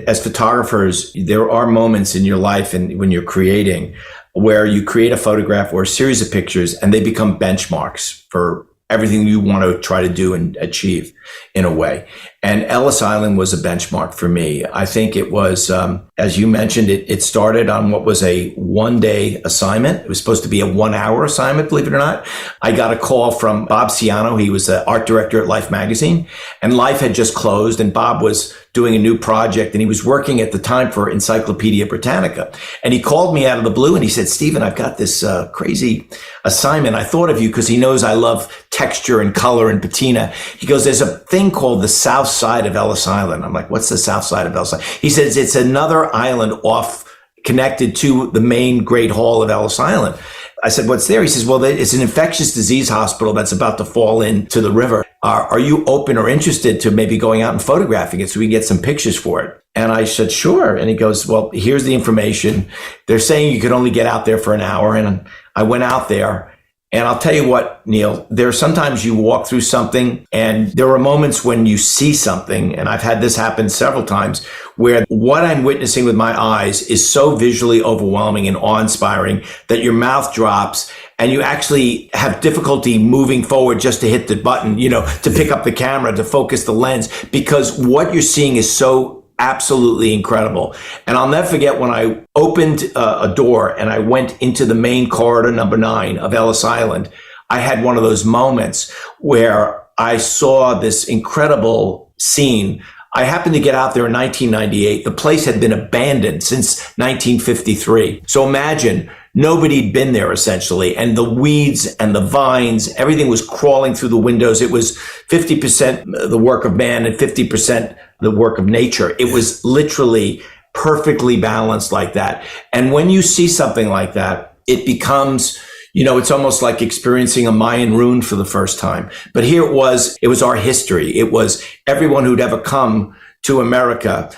as photographers, there are moments in your life and when you're creating where you create a photograph or a series of pictures and they become benchmarks for everything you want to try to do and achieve in a way. And Ellis Island was a benchmark for me. I think it was, as you mentioned, it started on what was a one-day assignment. It was supposed to be a 1-hour assignment, believe it or not. I got a call from Bob Ciano. He was the art director at Life magazine, and Life had just closed, and Bob was doing a new project, and he was working at the time for Encyclopedia Britannica. And he called me out of the blue, and he said, "Stephen, I've got this crazy assignment. I thought of you because he knows I love texture and color and patina." He goes, "There's a thing called the South Side of Ellis Island." I'm like, "What's the South Side of Ellis Island?" He says, "It's another island off, connected to the main Great Hall of Ellis Island." I said, "What's there?" He says, "Well, it's an infectious disease hospital that's about to fall into the river. Are you open or interested to maybe going out and photographing it so we can get some pictures for it?" And I said, "Sure." And he goes, "Well, here's the information. They're saying you could only get out there for an hour." And I went out there. And I'll tell you what, Neil, there are sometimes you walk through something and there are moments when you see something, and I've had this happen several times, where what I'm witnessing with my eyes is so visually overwhelming and awe-inspiring that your mouth drops and you actually have difficulty moving forward just to hit the button, to pick up the camera, to focus the lens, because what you're seeing is so absolutely incredible. And I'll never forget when I opened a door and I went into the main corridor number 9 of Ellis Island. I had one of those moments where I saw this incredible scene. I happened to get out there in 1998. The place had been abandoned since 1953. So imagine, nobody'd been there essentially. And the weeds and the vines, everything was crawling through the windows. It was 50% the work of man and 50% the work of nature. It was literally perfectly balanced like that. And when you see something like that, it becomes, it's almost like experiencing a Mayan ruin for the first time. But here it was our history. It was everyone who'd ever come to America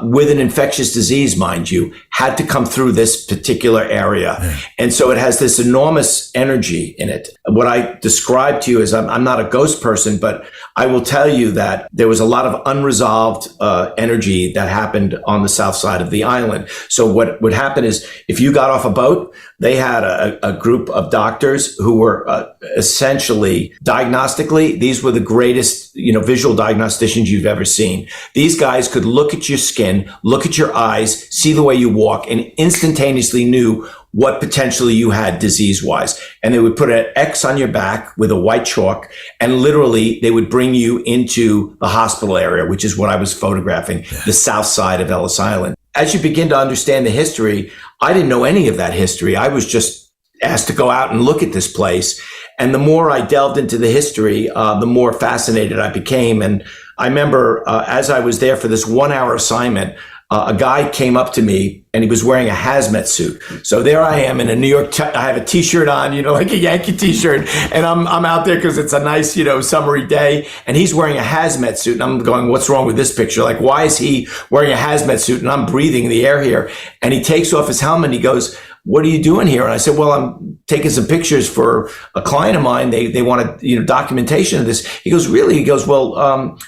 with an infectious disease, mind you, had to come through this particular area. Yeah. And so it has this enormous energy in it. What I describe to you is I'm not a ghost person, but I will tell you that there was a lot of unresolved energy that happened on the south side of the island. So what would happen is if you got off a boat, they had a group of doctors who were essentially diagnostically, these were the greatest, visual diagnosticians you've ever seen. These guys could look at your skin, look at your eyes, see the way you walk, and instantaneously knew what potentially you had disease-wise. And they would put an X on your back with a white chalk, and literally they would bring you into the hospital area, which is what I was photographing, the south side of Ellis Island. As you begin to understand the history, I didn't know any of that history. I was just asked to go out and look at this place. And the more I delved into the history, the more fascinated I became. And I remember as I was there for this 1-hour assignment, a guy came up to me and he was wearing a hazmat suit. So there I am in a New York, I have a t-shirt on, like a Yankee t-shirt. And I'm out there because it's a nice, summery day. And he's wearing a hazmat suit. And I'm going, what's wrong with this picture? Like, why is he wearing a hazmat suit? And I'm breathing the air here. And he takes off his helmet and he goes, what are you doing here? And I said, well, I'm taking some pictures for a client of mine. They wanted, documentation of this. He goes, really? He goes, well,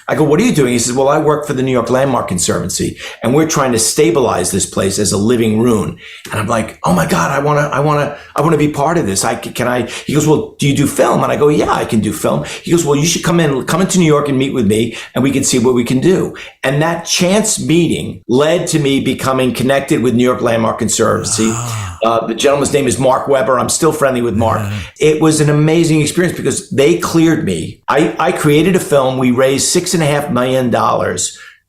I go, what are you doing? He says, well, I work for the New York Landmark Conservancy, and we're trying to stabilize this place as a living ruin. And I'm like, oh my God, I want to be part of this. He goes, well, do you do film? And I go, yeah, I can do film. He goes, well, you should come into New York and meet with me, and we can see what we can do. And that chance meeting led to me becoming connected with New York Landmark Conservancy. The gentleman's name is Mark Weber. I'm still friendly with Mark. It was an amazing experience because they cleared me. I created a film. We raised $6.5 million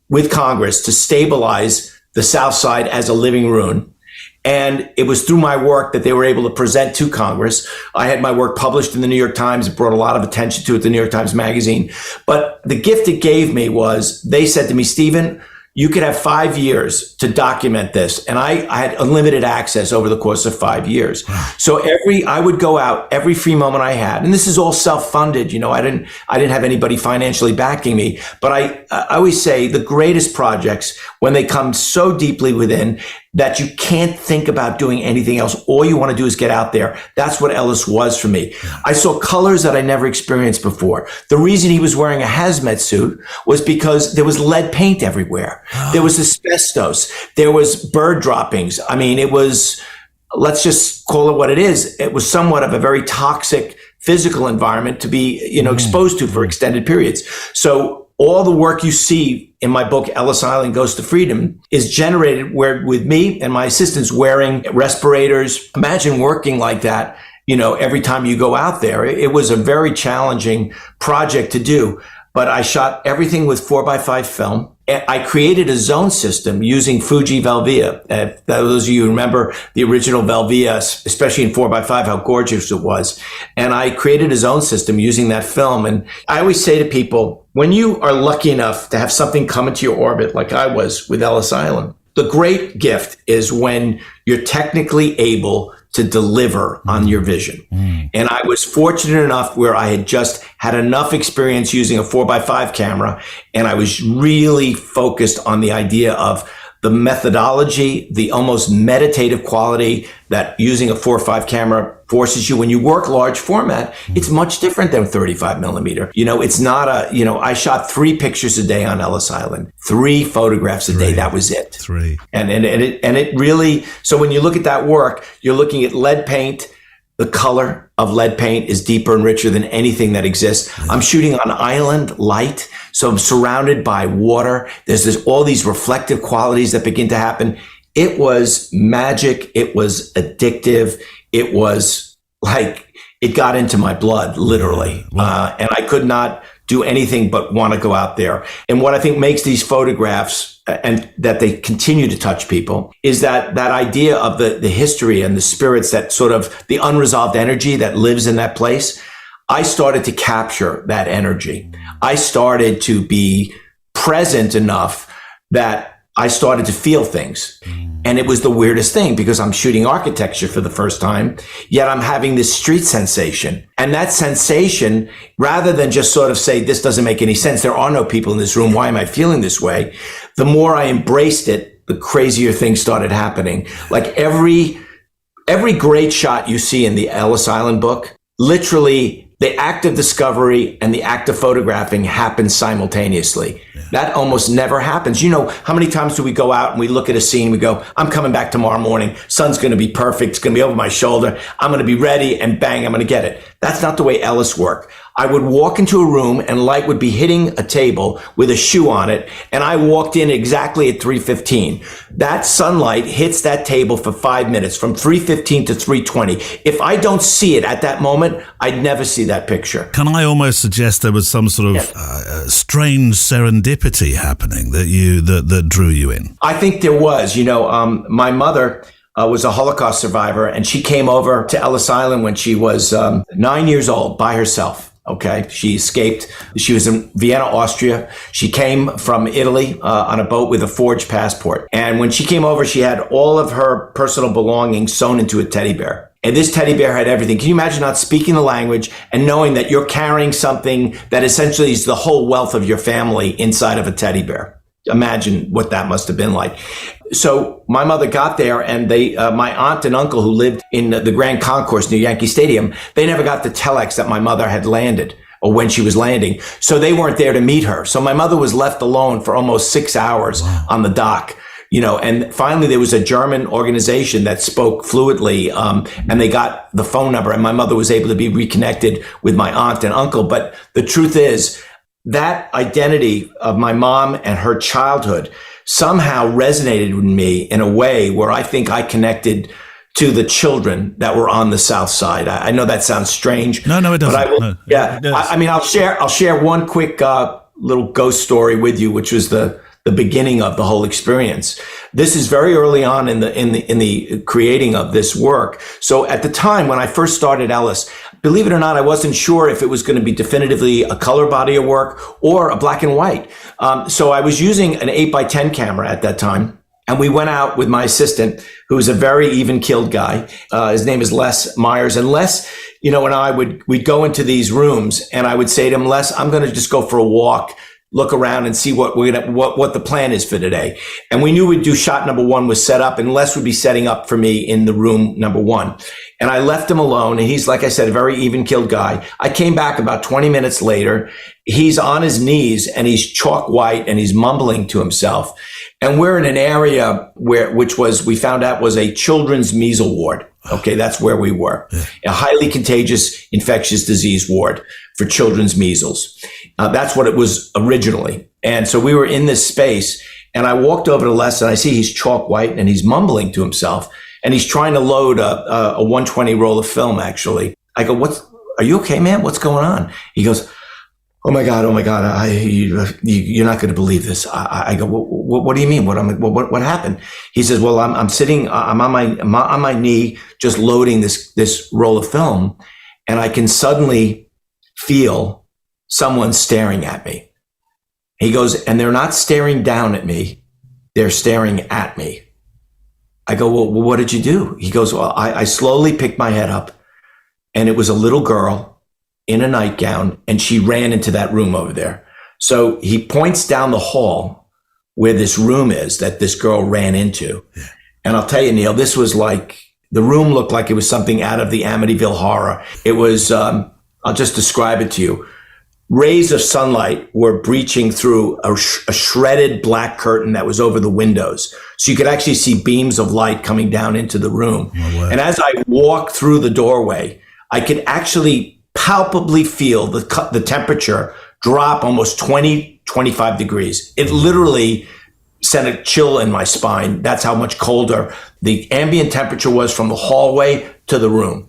with Congress to stabilize the South Side as a living ruin. And it was through my work that they were able to present to Congress. I had my work published in the New York Times. It brought a lot of attention to it, the New York Times Magazine. But the gift it gave me was they said to me, Stephen, you could have 5 years to document this. And I had unlimited access over the course of 5 years. So I would go out every free moment I had. And this is all self-funded. I didn't have anybody financially backing me. But I always say the greatest projects, when they come so deeply within that you can't think about doing anything else. All you want to do is get out there. That's what Ellis was for me. I saw colors that I never experienced before. The reason he was wearing a hazmat suit was because there was lead paint everywhere. There was asbestos. There was bird droppings. I mean, it was, let's just call it what it is. It was somewhat of a very toxic physical environment to be, exposed to for extended periods. So all the work you see in my book, Ellis Island Goes to Freedom, is generated with me and my assistants wearing respirators. Imagine working like that, every time you go out there. It was a very challenging project to do, but I shot everything with 4x5 film. I created a zone system using Fuji Velvia. Those of you who remember the original Velvia, especially in 4x5, how gorgeous it was. And I created a zone system using that film. And I always say to people, when you are lucky enough to have something come into your orbit, like I was with Ellis Island, the great gift is when you're technically able to deliver on your vision. And I was fortunate enough where I had just had enough experience using a 4x5 camera, and I was really focused on the idea of the methodology, the almost meditative quality that using a 4.5 camera forces you. When you work large format, it's much different than 35 millimeter. It's not I shot 3 pictures a day on Ellis Island, 3 photographs a day. That was it. 3. And it really, so when you look at that work, you're looking at lead paint. The color of lead paint is deeper and richer than anything that exists. I'm shooting on island light, so I'm surrounded by water. There's all these reflective qualities that begin to happen. It was magic. It was addictive. It was like, it got into my blood, literally. And I could not do anything but want to go out there. And what I think makes these photographs, and that they continue to touch people, is that idea of the history and the spirits, that sort of the unresolved energy that lives in that place. I started to capture that energy. I started to be present enough that I started to feel things. And it was the weirdest thing, because I'm shooting architecture for the first time, yet I'm having this street sensation. And that sensation, rather than just sort of say, this doesn't make any sense, there are no people in this room, why am I feeling this way? The more I embraced it, the crazier things started happening. Like every great shot you see in the Ellis Island book, literally the act of discovery and the act of photographing happen simultaneously. That almost never happens. How many times do we go out and we look at a scene, we go, I'm coming back tomorrow morning, sun's going to be perfect, it's going to be over my shoulder, I'm going to be ready, and bang, I'm going to get it. That's not the way Ellis worked. I would walk into a room and light would be hitting a table with a shoe on it, and I walked in exactly at 3:15. That sunlight hits that table for 5 minutes, from 3:15 to 3:20. If I don't see it at that moment, I'd never see that picture. Can I almost suggest there was some sort of strange serendipity happening that drew you in? I think there was. My mother was a Holocaust survivor, and she came over to Ellis Island when she was 9 years old by herself. Okay. She escaped. She was in Vienna, Austria. She came from Italy on a boat with a forged passport. And when she came over, she had all of her personal belongings sewn into a teddy bear. And this teddy bear had everything. Can you imagine not speaking the language and knowing that you're carrying something that essentially is the whole wealth of your family inside of a teddy bear? imagine what that must have been like. So my mother got there, and my aunt and uncle who lived in the Grand Concourse near Yankee Stadium, they never got the telex that my mother had landed or when she was landing. So they weren't there to meet her. So my mother was left alone for almost 6 hours on the dock. And finally there was a German organization that spoke fluently, and they got the phone number, and my mother was able to be reconnected with my aunt and uncle. But the truth is that identity of my mom and her childhood somehow resonated with me in a way where I think I connected to the children that were on the South Side. I know that sounds strange. No, it doesn't. But I will, no, yeah. It does. I mean, I'll share one quick little ghost story with you, which was the beginning of the whole experience. This is very early on in the creating of this work. So at the time when I first started Ellis, believe it or not, I wasn't sure if it was going to be definitively a color body of work or a black and white. So I was using an 8x10 camera at that time. And we went out with my assistant, who's a very even-keeled guy. His name is Les Myers. And Les, and we'd go into these rooms, and I would say to him, Les, I'm going to just go for a walk, look around and see what the plan is for today. And we knew we'd do shot number one was set up, and Les would be setting up for me in the room number one. And I left him alone. And he's, like I said, a very even-keeled guy. I came back about 20 minutes later. He's on his knees and he's chalk white and he's mumbling to himself. And we're in an area we found out was a children's measles ward. Okay. That's where we were. A highly contagious infectious disease ward for children's measles. That's what it was originally. And so we were in this space, and I walked over to Les and I see he's chalk white and he's mumbling to himself, and he's trying to load a 120 roll of film, actually. I go, are you okay, man? What's going on? He goes, Oh my God. You're not going to believe this. I go, what do you mean? What happened? He says, well, I'm on my knee, just loading this roll of film. And I can suddenly feel someone staring at me. He goes, and they're not staring down at me. They're staring at me. I go, well, what did you do? He goes, well, I slowly picked my head up, and it was a little girl in a nightgown, and she ran into that room over there. So he points down the hall where this room is that this girl ran into. Yeah. And I'll tell you, Neil, this was like, the room looked like it was something out of the Amityville Horror. It was, I'll just describe it to you. Rays of sunlight were breaching through a shredded black curtain that was over the windows. So you could actually see beams of light coming down into the room. Oh, and as I walked through the doorway, I could actually palpably feel the temperature drop almost 25 degrees. It literally sent a chill in my spine. That's how much colder the ambient temperature was from the hallway to the room.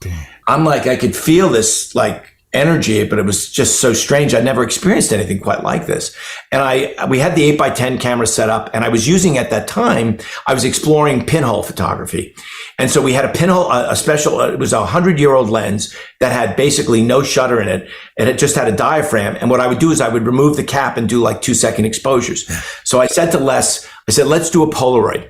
I'm like, I could feel this like energy, but it was just so strange. I'd never experienced anything quite like this. And we had the 8x10 camera set up, and I was using at that time, I was exploring pinhole photography. And so we had a pinhole, a special, it was a 100-year-old lens that had basically no shutter in it. And it just had a diaphragm. And what I would do is I would remove the cap and do like 2-second exposures. So I said to Les, let's do a Polaroid.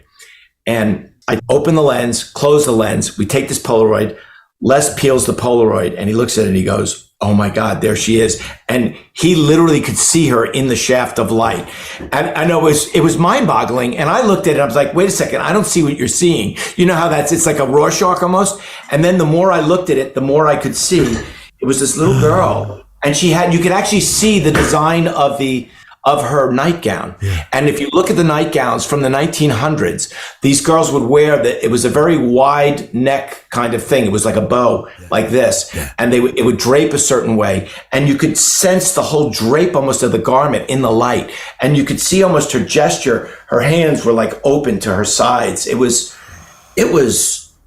And I open the lens, close the lens. We take this Polaroid. Les peels the Polaroid and he looks at it and he goes, oh my God, there she is. And he literally could see her in the shaft of light. And I know it was mind boggling. And I looked at it, I was like, wait a second, I don't see what you're seeing. You know how it's like a Rorschach almost. And then the more I looked at it, the more I could see it was this little girl. And you could actually see the design of her nightgown. Yeah. And if you look at the nightgowns from the 1900s, these girls would wear it was a very wide neck kind of thing. It was like a bow, like this. Yeah. And it would drape a certain way. And you could sense the whole drape almost of the garment in the light. And you could see almost her gesture. Her hands were like open to her sides. It was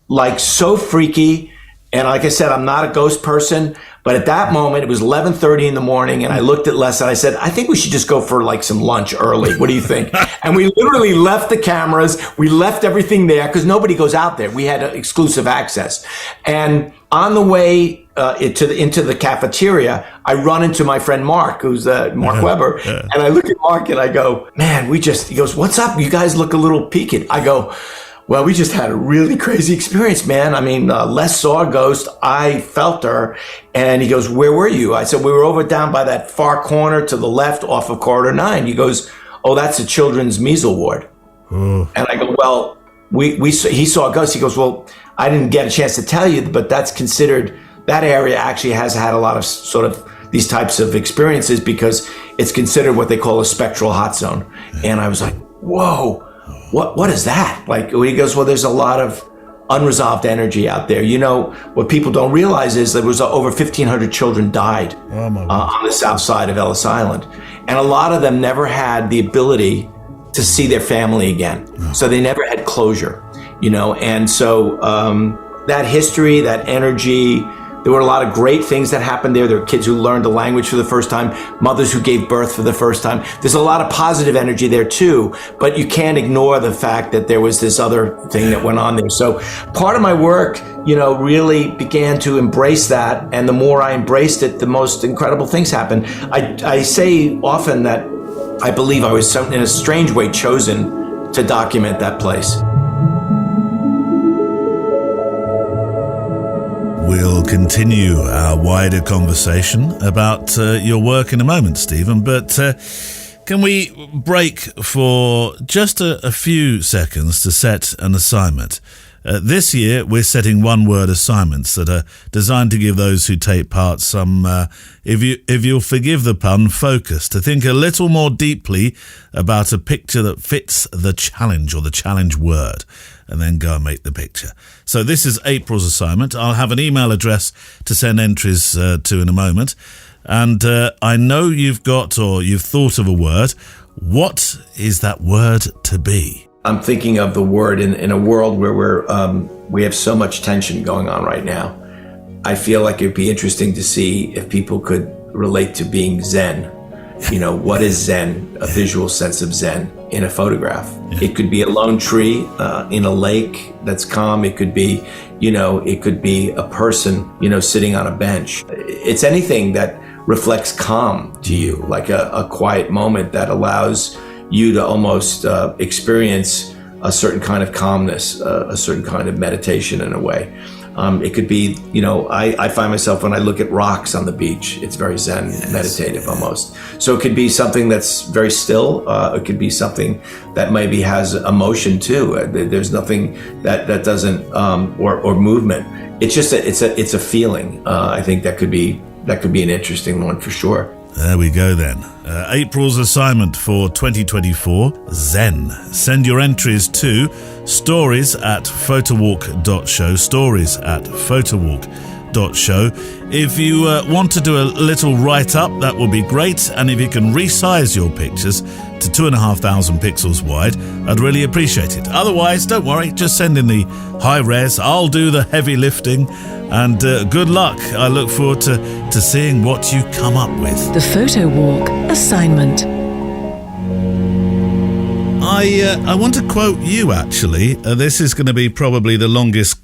like so freaky. And like I said, I'm not a ghost person, but at that moment, it was 11:30 in the morning, and I looked at Les and I said, I think we should just go for like some lunch early. What do you think? And we literally left the cameras. We left everything there because nobody goes out there. We had exclusive access. And on the way into the cafeteria, I run into my friend Mark, who's Mark Weber. Yeah. And I look at Mark and I go, man, he goes, what's up? You guys look a little peaked. I go, well, we just had a really crazy experience, man. I mean, Les saw a ghost. I felt her. And he goes, where were you? I said, we were over down by that far corner to the left off of corridor 9. He goes, "Oh, that's a children's Maisel ward." And I go, "Well, he saw a ghost." He goes, "Well, I didn't get a chance to tell you, but that's considered, that area actually has had a lot of sort of these types of experiences because it's considered what they call a spectral hot zone." And I was like, "Whoa, what is that?" Like, he goes, "Well, there's a lot of unresolved energy out there. You know, what people don't realize is there was over 1,500 children died on the south side of Ellis Island. And a lot of them never had the ability to see their family again. So they never had closure, you know. And so that history, that energy, there were a lot of great things that happened there. There were kids who learned the language for the first time, mothers who gave birth for the first time. There's a lot of positive energy there too, but you can't ignore the fact that there was this other thing that went on there. So part of my work, you know, really began to embrace that. And the more I embraced it, the most incredible things happened. I say often that I believe I was in a strange way chosen to document that place. We'll continue our wider conversation about your work in a moment, Stephen, but can we break for just a few seconds to set an assignment? This year, we're setting one-word assignments that are designed to give those who take part some, if you'll forgive the pun, focus, to think a little more deeply about a picture that fits the challenge or the challenge word, and then go and make the picture. So this is April's assignment. I'll have an email address to send entries to in a moment. And I know you've got, or you've thought of a word. What is that word to be? I'm thinking of the word in a world where we have so much tension going on right now. I feel like it'd be interesting to see if people could relate to being Zen. You know, what is Zen? A visual sense of Zen in a photograph. Yeah. It could be a lone tree in a lake that's calm. It could be, you know, it could be a person, you know, sitting on a bench. It's anything that reflects calm to you, like a quiet moment that allows you to almost experience a certain kind of calmness, a certain kind of meditation in a way. It could be, you know, I find myself when I look at rocks on the beach, it's very Zen, meditative almost. So it could be something that's very still. It could be something that maybe has emotion too. There's nothing that doesn't, or movement. It's just it's a feeling. I think that could be an interesting one for sure. There we go then. April's assignment for 2024, Zen. Send your entries to stories@photowalk.show, stories@photowalk.show. If you want to do a little write-up, that would be great. And if you can resize your pictures to 2,500 pixels wide, I'd really appreciate it. Otherwise, don't worry, just send in the high res. I'll do the heavy lifting. And good luck. I look forward to seeing what you come up with. The Photowalk assignment. I want to quote you, actually. This is going to be probably the longest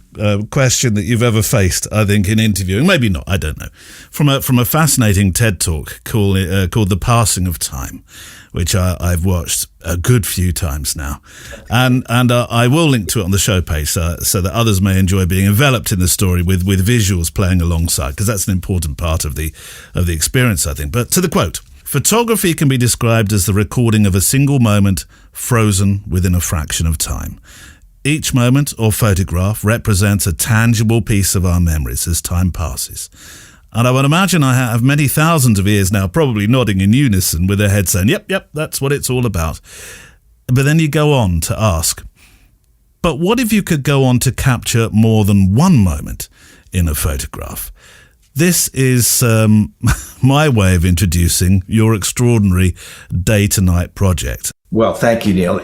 question that you've ever faced, I think, in interviewing. Maybe not, I don't know. From a fascinating TED Talk called The Passing of Time, which I've watched a good few times now. And I will link to it on the show page so that others may enjoy being enveloped in the story with visuals playing alongside, because that's an important part of the experience, I think. But to the quote, photography can be described as the recording of a single moment frozen within a fraction of time. Each moment or photograph represents a tangible piece of our memories as time passes. And I would imagine I have many thousands of ears now probably nodding in unison with their heads saying, yep, that's what it's all about. But then you go on to ask, but what if you could go on to capture more than one moment in a photograph? This is my way of introducing your extraordinary day-to-night project. Well, thank you, Neil.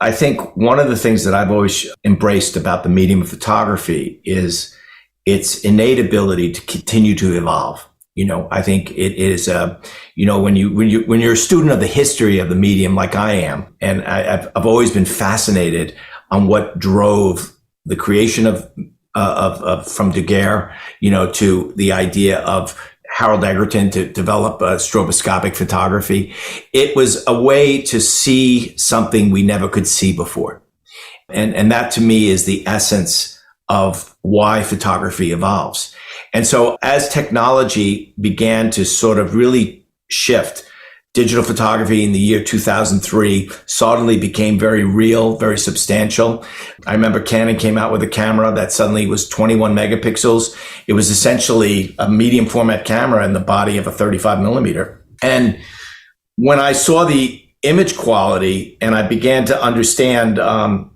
I think one of the things that I've always embraced about the medium of photography is its innate ability to continue to evolve. You know, I think it is, you know, when you're a student of the history of the medium, like I am, and I've always been fascinated on what drove the creation of from Daguerre, you know, to the idea of Harold Egerton to develop stroboscopic photography. It was a way to see something we never could see before. And that to me is the essence of why photography evolves. And so as technology began to sort of really shift digital photography in the year 2003 suddenly became very real, very substantial. I remember Canon came out with a camera that suddenly was 21 megapixels. It was essentially a medium format camera in the body of a 35 millimeter. And when I saw the image quality and I began to understand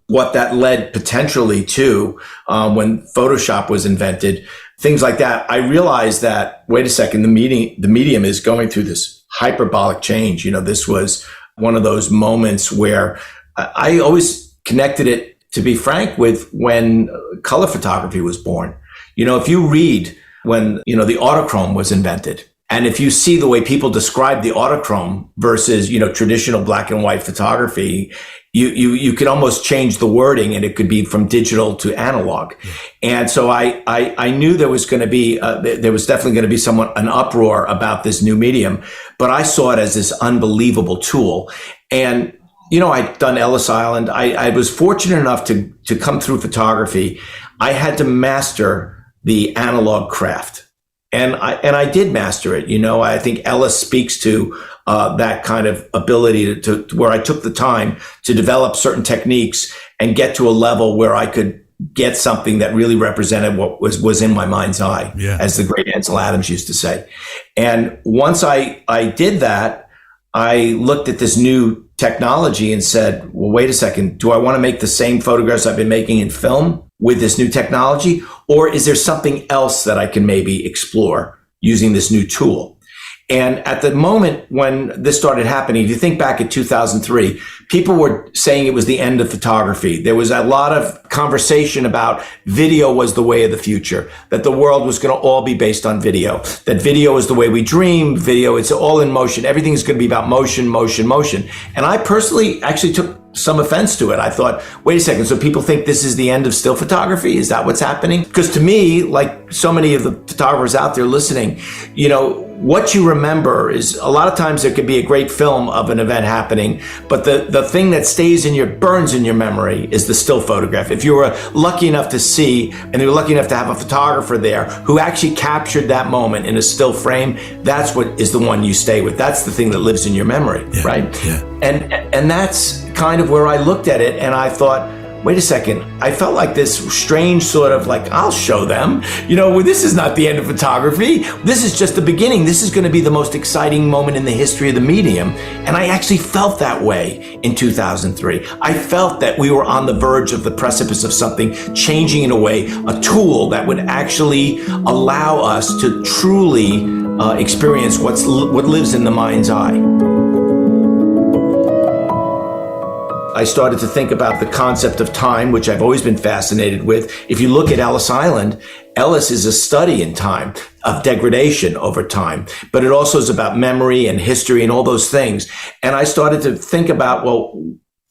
what that led potentially to when Photoshop was invented, things like that, I realized that, wait a second, the medium is going through this hyperbolic change. This was one of those moments where I always connected it, to be frank, with when color photography was born. If you read when, the autochrome was invented, and if you see the way people describe the autochrome versus, traditional black and white photography, you could almost change the wording and it could be from digital to analog. And so I knew there was going to be, there was definitely going to be an uproar about this new medium, but I saw it as this unbelievable tool. And, I'd done Ellis Island. I was fortunate enough to come through photography. I had to master the analog craft. And I did master it. I think Ellis speaks to that kind of ability to where I took the time to develop certain techniques and get to a level where I could get something that really represented what was in my mind's eye, as the great Ansel Adams used to say. And once I did that, I looked at this new technology and said, well, wait a second, do I want to make the same photographs I've been making in film with this new technology? Or is there something else that I can maybe explore using this new tool? And at the moment when this started happening, if you think back at 2003, people were saying it was the end of photography. There was a lot of conversation about video was the way of the future, that the world was going to all be based on video, that video is the way we dream, video, it's all in motion. Everything's going to be about motion, motion, motion. And I personally actually took some offense to it. I thought, wait a second, so people think this is the end of still photography? Is that what's happening? Because to me, like so many of the photographers out there listening, what you remember is a lot of times there could be a great film of an event happening, but the thing that burns in your memory is the still photograph. If you were lucky enough to see, and you were lucky enough to have a photographer there who actually captured that moment in a still frame, that's what is the one you stay with. That's the thing that lives in your memory, right? Yeah. And that's kind of where I looked at it, and I thought, wait a second, I felt like this strange sort of like, I'll show them, this is not the end of photography. This is just the beginning. This is going to be the most exciting moment in the history of the medium. And I actually felt that way in 2003. I felt that we were on the verge of the precipice of something changing in a way, a tool that would actually allow us to truly experience what lives in the mind's eye. I started to think about the concept of time, which I've always been fascinated with. If you look at Ellis Island, Ellis is a study in time, of degradation over time, but it also is about memory and history and all those things. And I started to think about, well,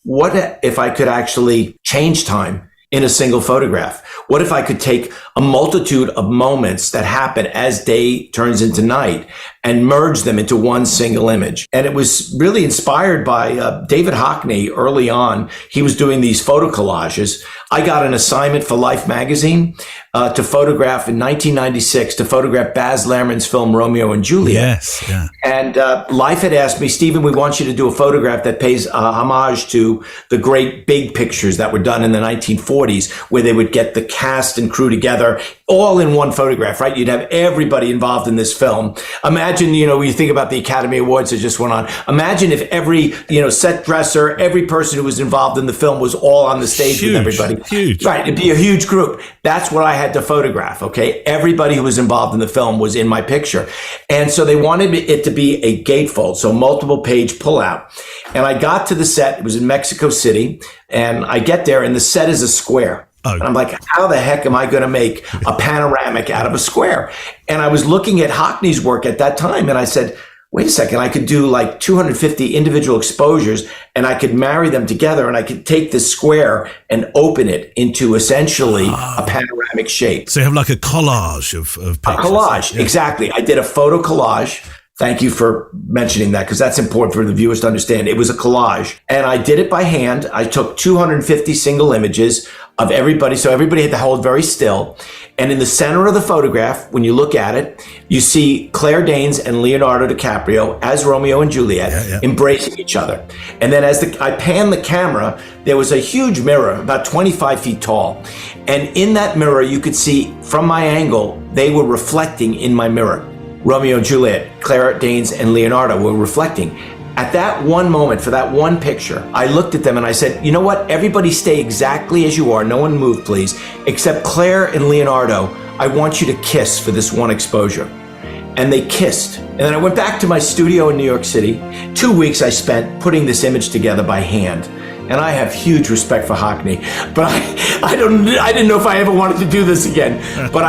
what if I could actually change time in a single photograph? What if I could take a multitude of moments that happen as day turns into night and merge them into one single image? And it was really inspired by David Hockney early on. He was doing these photo collages. I got an assignment for Life magazine to photograph in 1996, to photograph Baz Luhrmann's film Romeo and Juliet. Yes, yeah. And Life had asked me, Stephen, we want you to do a photograph that pays homage to the great big pictures that were done in the 1940s, where they would get the cast and crew together all in one photograph, right? You'd have everybody involved in this film. Imagine, when you think about the Academy Awards that just went on, imagine if every, set dresser, every person who was involved in the film was all on the stage with everybody. Huge. Right. It'd be a huge group. That's what I had to photograph. Okay. Everybody who was involved in the film was in my picture. And so they wanted it to be a gatefold. So multiple page pullout. And I got to the set. It was in Mexico City. And I get there and the set is a square. Oh. And I'm like, how the heck am I going to make a panoramic out of a square? And I was looking at Hockney's work at that time. And I said, wait a second, I could do like 250 individual exposures and I could marry them together and I could take this square and open it into essentially a panoramic shape. So you have like a collage of pictures. A collage, yeah. Exactly. I did a photo collage Thank you for mentioning that, because that's important for the viewers to understand. It was a collage, and I did it by hand. I took 250 single images of everybody, so everybody had to hold very still. And in the center of the photograph, when you look at it, you see Claire Danes and Leonardo DiCaprio as Romeo and Juliet embracing each other. And then as I panned the camera, there was a huge mirror, about 25 feet tall. And in that mirror, you could see from my angle, they were reflecting in my mirror. Romeo and Juliet, Claire Danes and Leonardo were reflecting. At that one moment, for that one picture, I looked at them and I said, you know what? Everybody stay exactly as you are. No one move, please. Except Claire and Leonardo, I want you to kiss for this one exposure. And they kissed. And then I went back to my studio in New York City. 2 weeks I spent putting this image together by hand. And I have huge respect for Hockney, but I didn't know if I ever wanted to do this again. But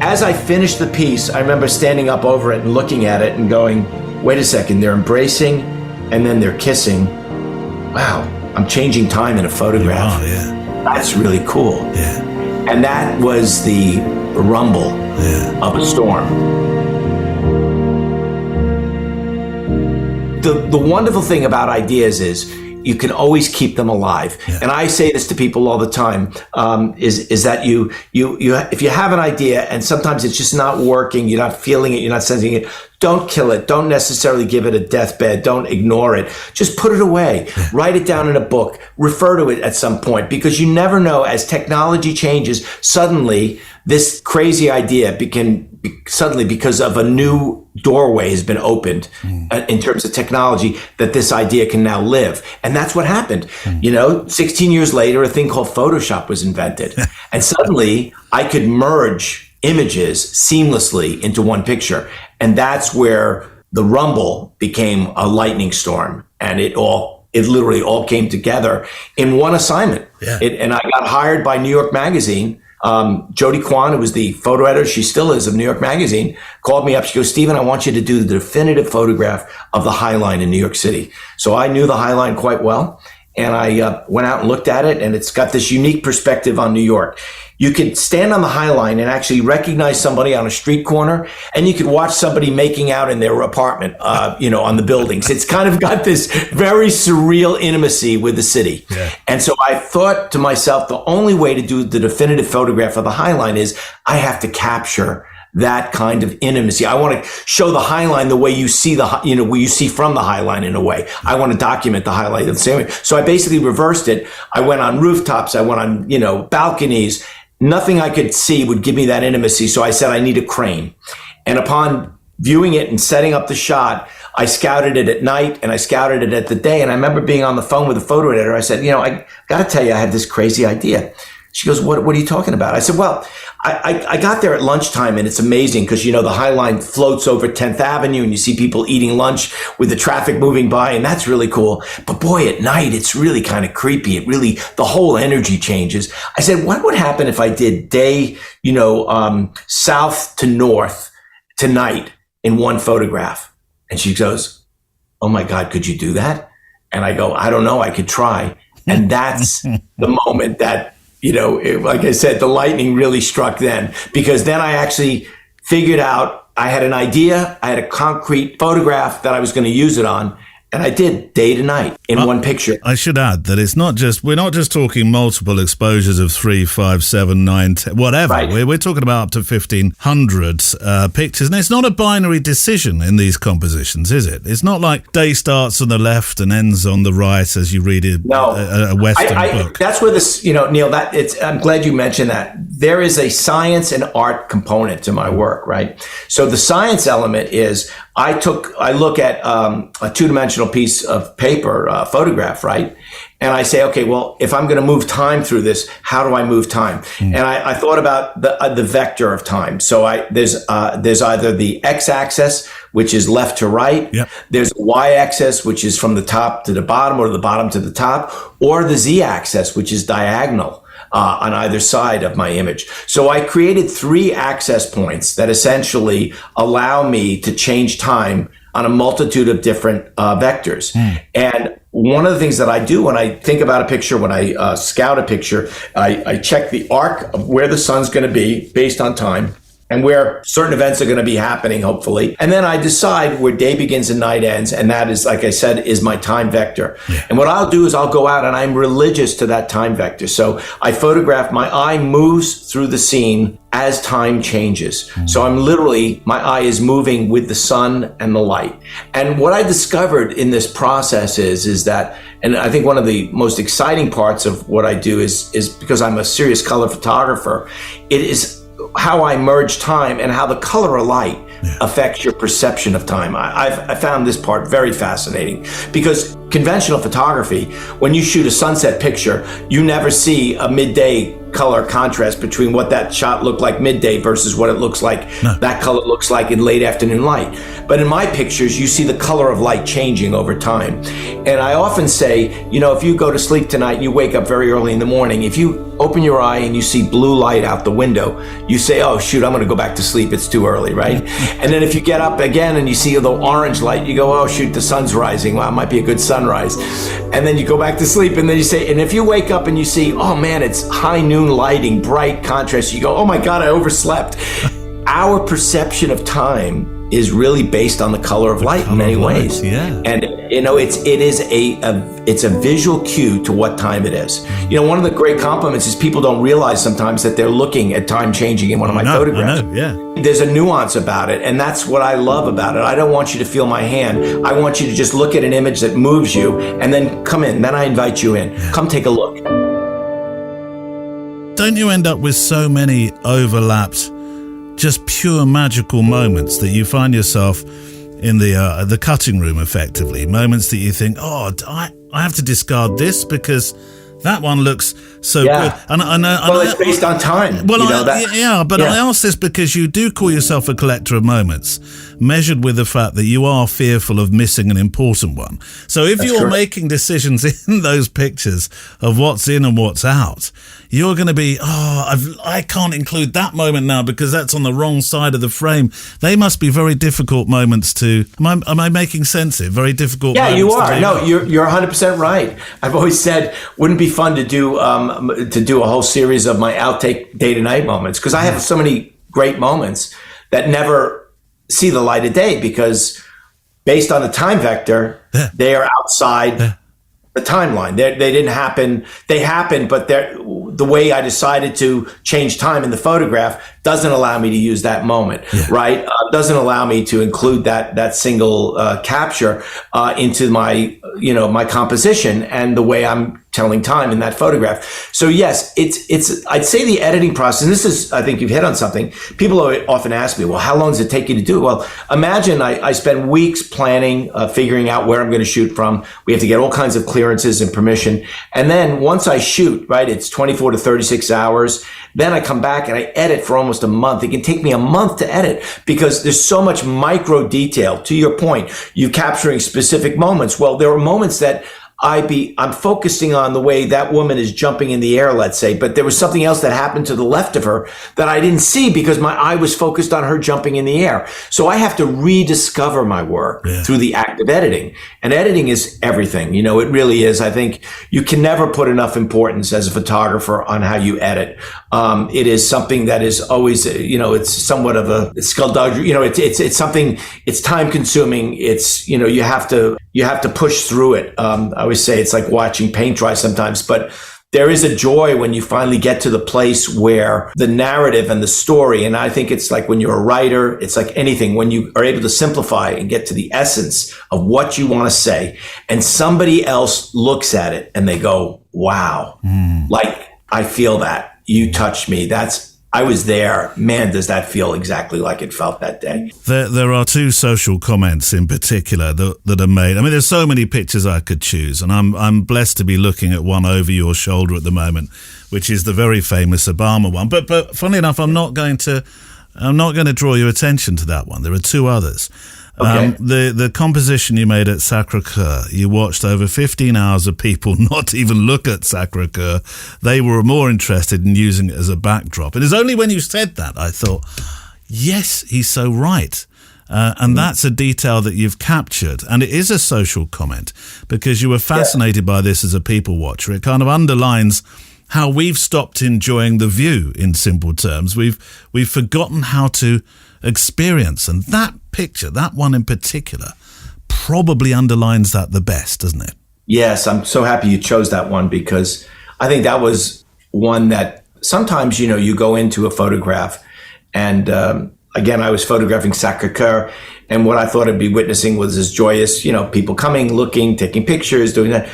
as I finished the piece, I remember standing up over it and looking at it and going, wait a second, they're embracing and then they're kissing. Wow, I'm changing time in a photograph. Oh, yeah. That's really cool. Yeah. And that was the rumble of a storm. The wonderful thing about ideas is you can always keep them alive. Yeah. And I say this to people all the time, is that you if you have an idea and sometimes it's just not working, you're not feeling it, you're not sensing it, don't kill it. Don't necessarily give it a deathbed. Don't ignore it. Just put it away. Yeah. Write it down in a book. Refer to it at some point, because you never know, as technology changes, suddenly this crazy idea suddenly, because of a new doorway has been opened in terms of technology, that this idea can now live. And that's what happened. 16 years later, a thing called Photoshop was invented. And suddenly I could merge images seamlessly into one picture. And that's where the rumble became a lightning storm. And it literally all came together in one assignment. Yeah. And I got hired by New York Magazine. Jody Kwan, who was the photo editor, she still is, of New York Magazine, called me up. She goes, Stephen, I want you to do the definitive photograph of the High Line in New York City. So I knew the High Line quite well. And I went out and looked at it, and it's got this unique perspective on New York. You could stand on the High Line and actually recognize somebody on a street corner, and you could watch somebody making out in their apartment, on the buildings. It's kind of got this very surreal intimacy with the city. Yeah. And so I thought to myself, the only way to do the definitive photograph of the High Line is I have to capture that kind of intimacy. I want to show the High Line the way you see where you see from the High Line in a way. I want to document the High Line the same way. So I basically reversed it. I went on rooftops. I went on, balconies. Nothing I could see would give me that intimacy. So I said, I need a crane. And upon viewing it and setting up the shot, I scouted it at night and I scouted it at the day. And I remember being on the phone with the photo editor. I said, I got to tell you, I had this crazy idea. She goes, what are you talking about? I said, well, I got there at lunchtime, and it's amazing because, the High Line floats over 10th Avenue and you see people eating lunch with the traffic moving by, and that's really cool. But boy, at night, it's really kind of creepy. The whole energy changes. I said, what would happen if I did day, south to north to night in one photograph? And she goes, oh my God, could you do that? And I go, I don't know, I could try. And that's the moment that, like I said, the lightning really struck then, because then I actually figured out I had an idea. I had a concrete photograph that I was going to use it on. And I did, day to night, in one picture. I should add that we're not just talking multiple exposures of 3, 5, 7, 9, 10, whatever. Right. We're talking about up to 1,500 pictures. And it's not a binary decision in these compositions, is it? It's not like day starts on the left and ends on the right as you read a Western book. That's where this, Neil, I'm glad you mentioned that. There is a science and art component to my work, right? So the science element is I look at a two-dimensional piece of paper, photograph, right? And I say, okay, well, if I'm going to move time through this, how do I move time? And I thought about the vector of time. So there's either the x-axis, which is left to right. Yep. There's a y-axis, which is from the top to the bottom or the bottom to the top, or the z-axis, which is diagonal. On either side of my image. So I created 3 access points that essentially allow me to change time on a multitude of different vectors. And one of the things that I do when I think about a picture, when I scout a picture, I check the arc of where the sun's going to be based on time. and where certain events are going to be happening, hopefully. And then I decide where day begins and night ends. And that is, like I said, is my time vector. Yeah. And what I'll do is I'll go out and I'm religious to that time vector. So I photograph, my eye moves through the scene as time changes. So I'm literally, my eye is moving with the sun and the light. And what I discovered in this process is that, and I think one of the most exciting parts of what I do is because I'm a serious color photographer, it is how I merge time and how the color of light affects your perception of time. I found this part very fascinating because conventional photography, when you shoot a sunset picture, you never see a midday color contrast between what that shot looked like midday versus what it looks like, that color looks like in late afternoon light. But in my pictures, you see the color of light changing over time. And I often say, if you go to sleep tonight and you wake up very early in the morning, if you open your eye and you see blue light out the window, you say, oh shoot, I'm gonna go back to sleep, it's too early, right? And then if you get up again and you see the orange light, you go, oh shoot, the sun's rising, well, it might be a good sunrise. And then you go back to sleep, and then you say, and if you wake up and you see, oh man, it's high noon lighting, bright contrast, you go, oh my God, I overslept. Our perception of time is really based on the color of light in many ways. Yeah. And it's a visual cue to what time it is. One of the great compliments is people don't realize sometimes that they're looking at time changing in one of my photographs. There's a nuance about it, and that's what I love about it. I don't want you to feel my hand. I want you to just look at an image that moves you and then come in. Then I invite you in. Come take a look. Don't you end up with so many overlapped, just pure magical moments that you find yourself in the cutting room, effectively? Moments that you think, oh, I have to discard this because that one looks so good. And it's based on time. Well, I ask this because you do call yourself a collector of moments, measured with the fact that you are fearful of missing an important one. So if you're making decisions in those pictures of what's in and what's out, you're going to be, I can't include that moment now because that's on the wrong side of the frame. They must be very difficult moments to, am I making sense here? Very difficult moments. Yeah, you are. No, you're 100% right. I've always said, wouldn't it be fun to do a whole series of my outtake day to night moments? Because I have so many great moments that never see the light of day because based on the time vector, they are outside the timeline. They didn't happen. They happened, but the way I decided to change time in the photograph doesn't allow me to use that moment, right? Doesn't allow me to include that single capture into my composition and the way I'm telling time in that photograph. So yes, it's I'd say the editing process, and this is, I think you've hit on something. People often ask me, well, how long does it take you to do it? Well, imagine I spend weeks planning, figuring out where I'm going to shoot from. We have to get all kinds of clearances and permission. And then once I shoot, right, it's 24 to 36 hours. Then I come back and I edit for almost a month. It can take me a month to edit because there's so much micro detail. To your point, you capturing specific moments. Well, there are moments that I'm focusing on the way that woman is jumping in the air, let's say, but there was something else that happened to the left of her that I didn't see because my eye was focused on her jumping in the air. So I have to rediscover my work through the act of editing. And editing is everything. It really is. I think you can never put enough importance as a photographer on how you edit. It is something that is always, it's somewhat of a skullduggery. It's something, it's time consuming. It's, you have to push through it. I always say it's like watching paint dry sometimes, but there is a joy when you finally get to the place where the narrative and the story, and I think it's like when you're a writer, it's like anything, when you are able to simplify and get to the essence of what you want to say, and somebody else looks at it and they go, wow, like I feel that, you touched me, I was there. Man, does that feel exactly like it felt that day. There are two social comments in particular that are made. I mean, there's so many pictures I could choose, and I'm blessed to be looking at one over your shoulder at the moment, which is the very famous Obama one. But funnily enough, I'm not going to draw your attention to that one. There are two others. Okay. The composition you made at Sacre-Cœur, you watched over 15 hours of people not even look at Sacre-Cœur. They were more interested in using it as a backdrop. It is only when you said that I thought, yes, he's so right. And that's a detail that you've captured. And it is a social comment because you were fascinated by this as a people watcher. It kind of underlines how we've stopped enjoying the view, in simple terms. We've forgotten how to experience. And that picture, that one in particular, probably underlines that the best, doesn't it? Yes, I'm so happy you chose that one, because I think that was one that sometimes, you go into a photograph and, again, I was photographing Sacré-Cœur, and what I thought I'd be witnessing was this joyous, people coming, looking, taking pictures, doing that.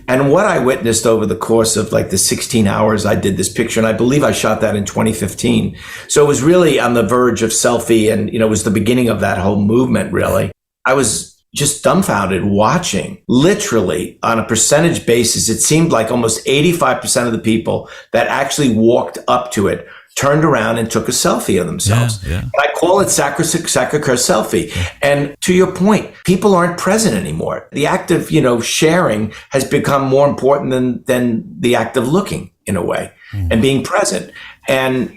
And what I witnessed over the course of like the 16 hours I did this picture, and I believe I shot that in 2015. So it was really on the verge of selfie, and, it was the beginning of that whole movement, really. I was just dumbfounded watching. Literally, on a percentage basis, it seemed like almost 85% of the people that actually walked up to it turned around and took a selfie of themselves. Yeah. I call it Sacré-Cœur selfie. And to your point, people aren't present anymore. The act of, sharing has become more important than the act of looking, in a way, and being present. And,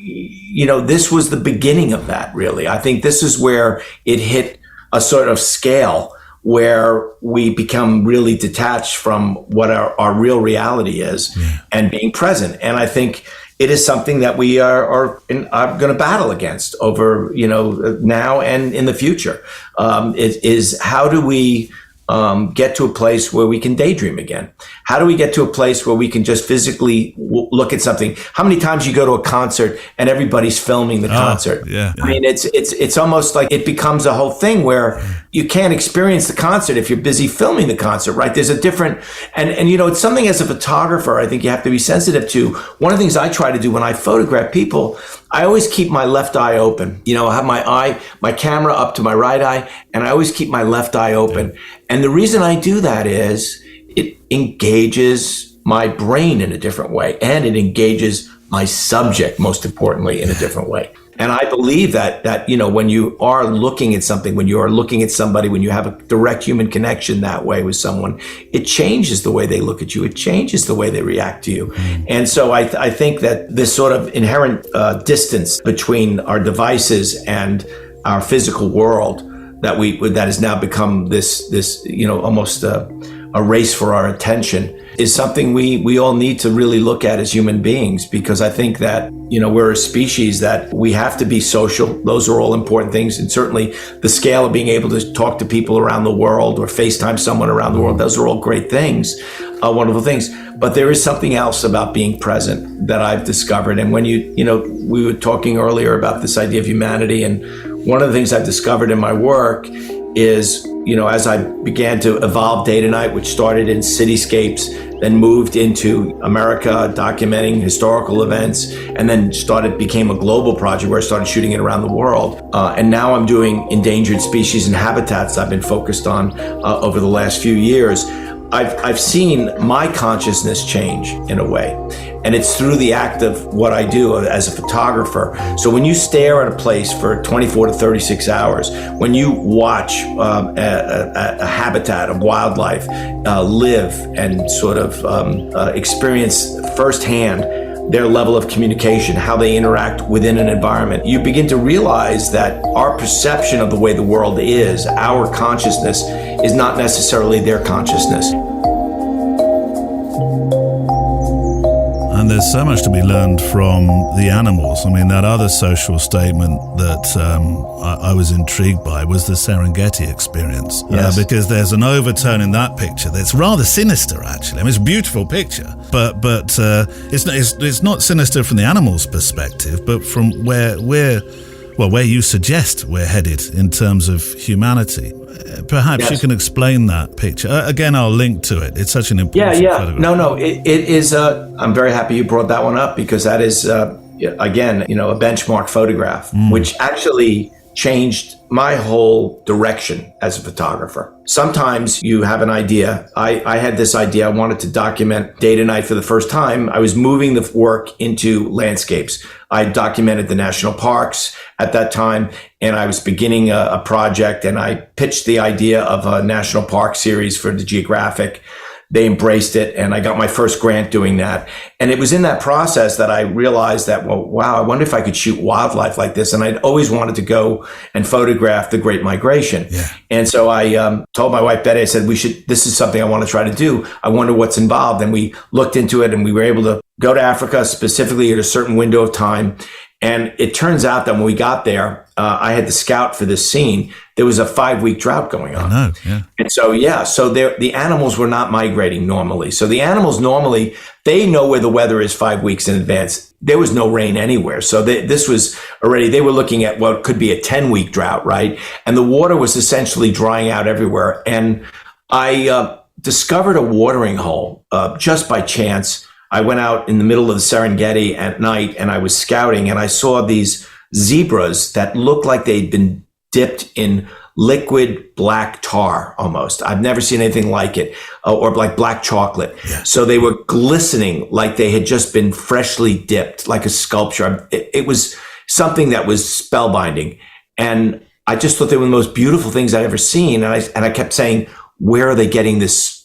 this was the beginning of that, really. I think this is where it hit a sort of scale where we become really detached from what our real reality is and being present. And I think it is something that we are going to battle against over, now and in the future. It is, how do we get to a place where we can daydream again? How do we get to a place where we can just physically look at something? How many times you go to a concert and everybody's filming the concert? Yeah. I mean, it's almost like it becomes a whole thing where you can't experience the concert if you're busy filming the concert, right? There's a different, and it's something as a photographer, I think you have to be sensitive to. One of the things I try to do when I photograph people, I always keep my left eye open. I have my camera up to my right eye, and I always keep my left eye open. And the reason I do that is it engages my brain in a different way, and it engages my subject, most importantly, in a different way. And I believe that when you are looking at something, when you are looking at somebody, when you have a direct human connection that way with someone, it changes the way they look at you. It changes the way they react to you. And so I think that this sort of inherent distance between our devices and our physical world that has now become this almost a race for our attention is something we all need to really look at as human beings, because I think that, we're a species that we have to be social. Those are all important things. And certainly the scale of being able to talk to people around the world or FaceTime someone around the world, those are all great things, wonderful things. But there is something else about being present that I've discovered. And when we were talking earlier about this idea of humanity, and one of the things I've discovered in my work is, as I began to evolve Day to Night, which started in cityscapes, then moved into America, documenting historical events, and then became a global project where I started shooting it around the world. And now I'm doing endangered species and habitats I've been focused on over the last few years. I've seen my consciousness change in a way, and it's through the act of what I do as a photographer. So when you stare at a place for 24 to 36 hours, when you watch a habitat of wildlife live and sort of experience firsthand their level of communication, how they interact within an environment, you begin to realize that our perception of the way the world is, our consciousness, is not necessarily their consciousness. And there's so much to be learned from the animals. I mean, that other social statement that I was intrigued by was the Serengeti experience. Yes. Because there's an overtone in that picture that's rather sinister, actually. I mean, it's a beautiful picture, but it's not sinister from the animals' perspective, but from where you suggest we're headed in terms of humanity. Perhaps you can explain that picture. Again, I'll link to it. It's such an important photograph. No, it is. I'm very happy you brought that one up, because that is, again, a benchmark photograph, which actually changed my whole direction as a photographer. Sometimes you have an idea. I had this idea. I wanted to document Day to Night for the first time. I was moving the work into landscapes. I documented the national parks at that time, and I was beginning a project, and I pitched the idea of a national park series for the Geographic. they embraced it. And I got my first grant doing that. And it was in that process that I realized that, well, wow, I wonder if I could shoot wildlife like this. And I'd always wanted to go and photograph the Great Migration. Yeah. And so I told my wife, Betty, I said, this is something I want to try to do. I wonder what's involved. And we looked into it, and we were able to go to Africa specifically at a certain window of time. And it turns out that when we got there, I had to scout for this scene. There was a 5-week drought going on. I know, yeah. And so, the animals were not migrating normally. So the animals normally, they know where the weather is 5 weeks in advance. There was no rain anywhere. So this was already, they were looking at what could be a 10-week drought, right? And the water was essentially drying out everywhere. And I discovered a watering hole just by chance. I went out in the middle of the Serengeti at night, and I was scouting, and I saw these zebras that looked like they'd been dipped in liquid black tar almost. I've never seen anything like it, or like black chocolate. Yeah. So they were glistening like they had just been freshly dipped, like a sculpture. It was something that was spellbinding. And I just thought they were the most beautiful things I'd ever seen. And I kept saying, where are they getting this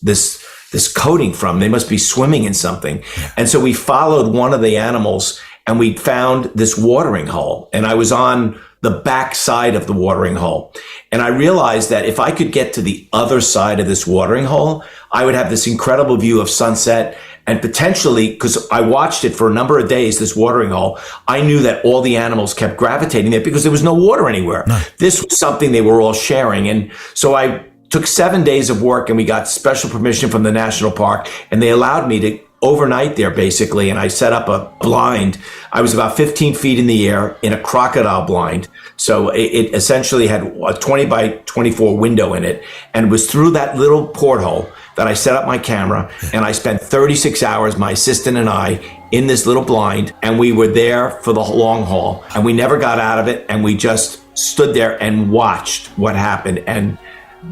coating from? They must be swimming in something. Yeah. And so we followed one of the animals, and we found this watering hole. And I was on the back side of the watering hole. And I realized that if I could get to the other side of this watering hole, I would have this incredible view of sunset. And potentially, because I watched it for a number of days, this watering hole, I knew that all the animals kept gravitating there because there was no water anywhere. No. This was something they were all sharing. And so I took 7 days of work, and we got special permission from the national park, and they allowed me to overnight there basically. And I set up a blind. I was about 15 feet in the air in a crocodile blind. So it essentially had a 20 by 24 window in it, and was through that little porthole that I set up my camera. And I spent 36 hours, my assistant and I, in this little blind, and we were there for the long haul, and we never got out of it. And we just stood there and watched what happened. And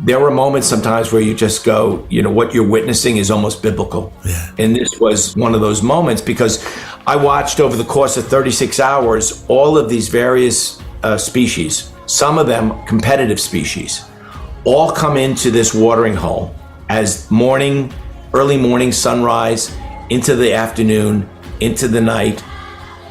there were moments sometimes where you just go, what you're witnessing is almost biblical. Yeah. And this was one of those moments, because I watched over the course of 36 hours all of these various species, some of them competitive species, all come into this watering hole as early morning sunrise, into the afternoon, into the night.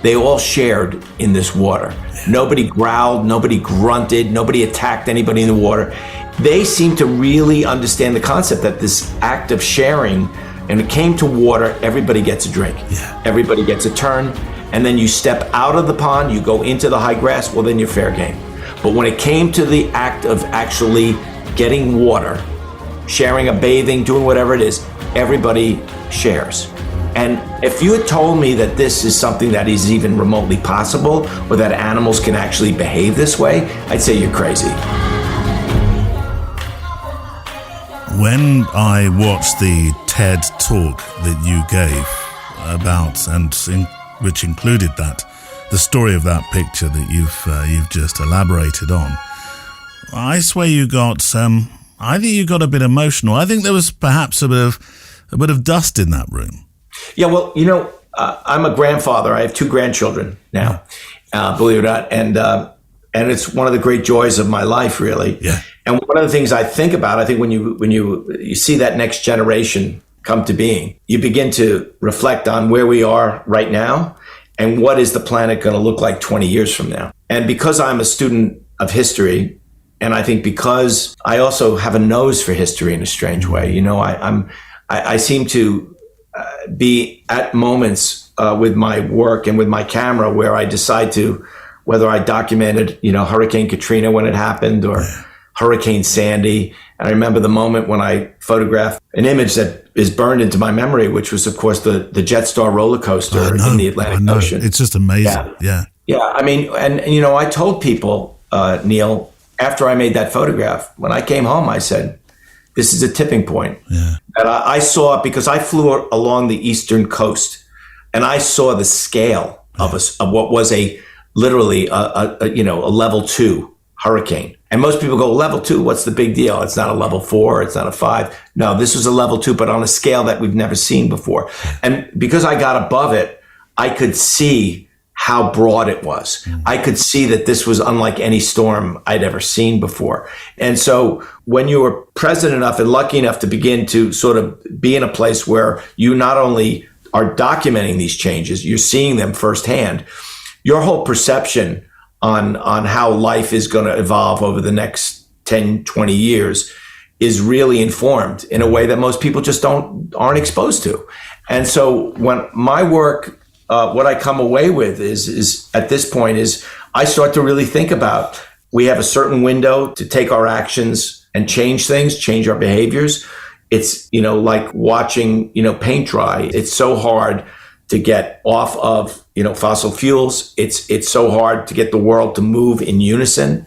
They all shared in this water. Yeah. Nobody growled, nobody grunted, nobody attacked anybody in the water. They seem to really understand the concept that this act of sharing, and it came to water, everybody gets a drink. Yeah. Everybody gets a turn. And then you step out of the pond, you go into the high grass, well, then you're fair game. But when it came to the act of actually getting water, sharing a bathing, doing whatever it is, everybody shares. And if you had told me that this is something that is even remotely possible, or that animals can actually behave this way, I'd say you're crazy. When I watched the TED talk that you gave about, which included the story of that picture that you've just elaborated on, I swear you got I think you got a bit emotional. I think there was perhaps a bit of dust in that room. Yeah, well, I'm a grandfather. I have 2 grandchildren now, believe it or not, and it's one of the great joys of my life, really. Yeah. And one of the things I think about, I think when you see that next generation come to being, you begin to reflect on where we are right now and what is the planet going to look like 20 years from now. And because I'm a student of history, and I think because I also have a nose for history in a strange way, I seem to be at moments with my work and with my camera where I decide to, whether I documented, Hurricane Katrina when it happened, or Hurricane Sandy. And I remember the moment when I photographed an image that is burned into my memory, which was, of course, the Jetstar roller coaster in the Atlantic Ocean. It's just amazing. Yeah. I mean, and I told people, Neil, after I made that photograph, when I came home, I said, this is a tipping point. Yeah. And I saw it because I flew along the eastern coast, and I saw the scale of what was literally a level 2 hurricane. And most people go, level 2, what's the big deal? It's not a level 4, it's not a 5. No, this was a level 2, but on a scale that we've never seen before. And because I got above it, I could see how broad it was. I could see that this was unlike any storm I'd ever seen before. And so when you were present enough and lucky enough to begin to sort of be in a place where you not only are documenting these changes, you're seeing them firsthand, your whole perception on how life is going to evolve over the next 10, 20 years is really informed in a way that most people just aren't exposed to. And so when my work, what I come away with is at this point is I start to really think about, we have a certain window to take our actions and change things, change our behaviors. It's, like watching, paint dry. It's so hard to get off of, fossil fuels. It's so hard to get the world to move in unison.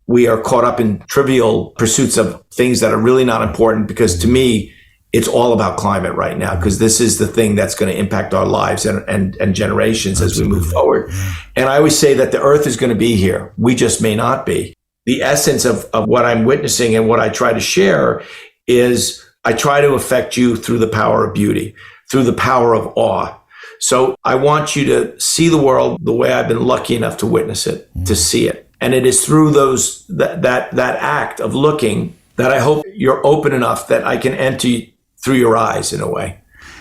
We are caught up in trivial pursuits of things that are really not important, because to me, it's all about climate right now, because this is the thing that's going to impact our lives and generations as we move forward. And I always say that the earth is going to be here. We just may not be. The essence of what I'm witnessing and what I try to share is I try to affect you through the power of beauty, through the power of awe. So I want you to see the world the way I've been lucky enough to witness it, to see it. And it is through that act of looking that I hope you're open enough that I can enter through your eyes in a way.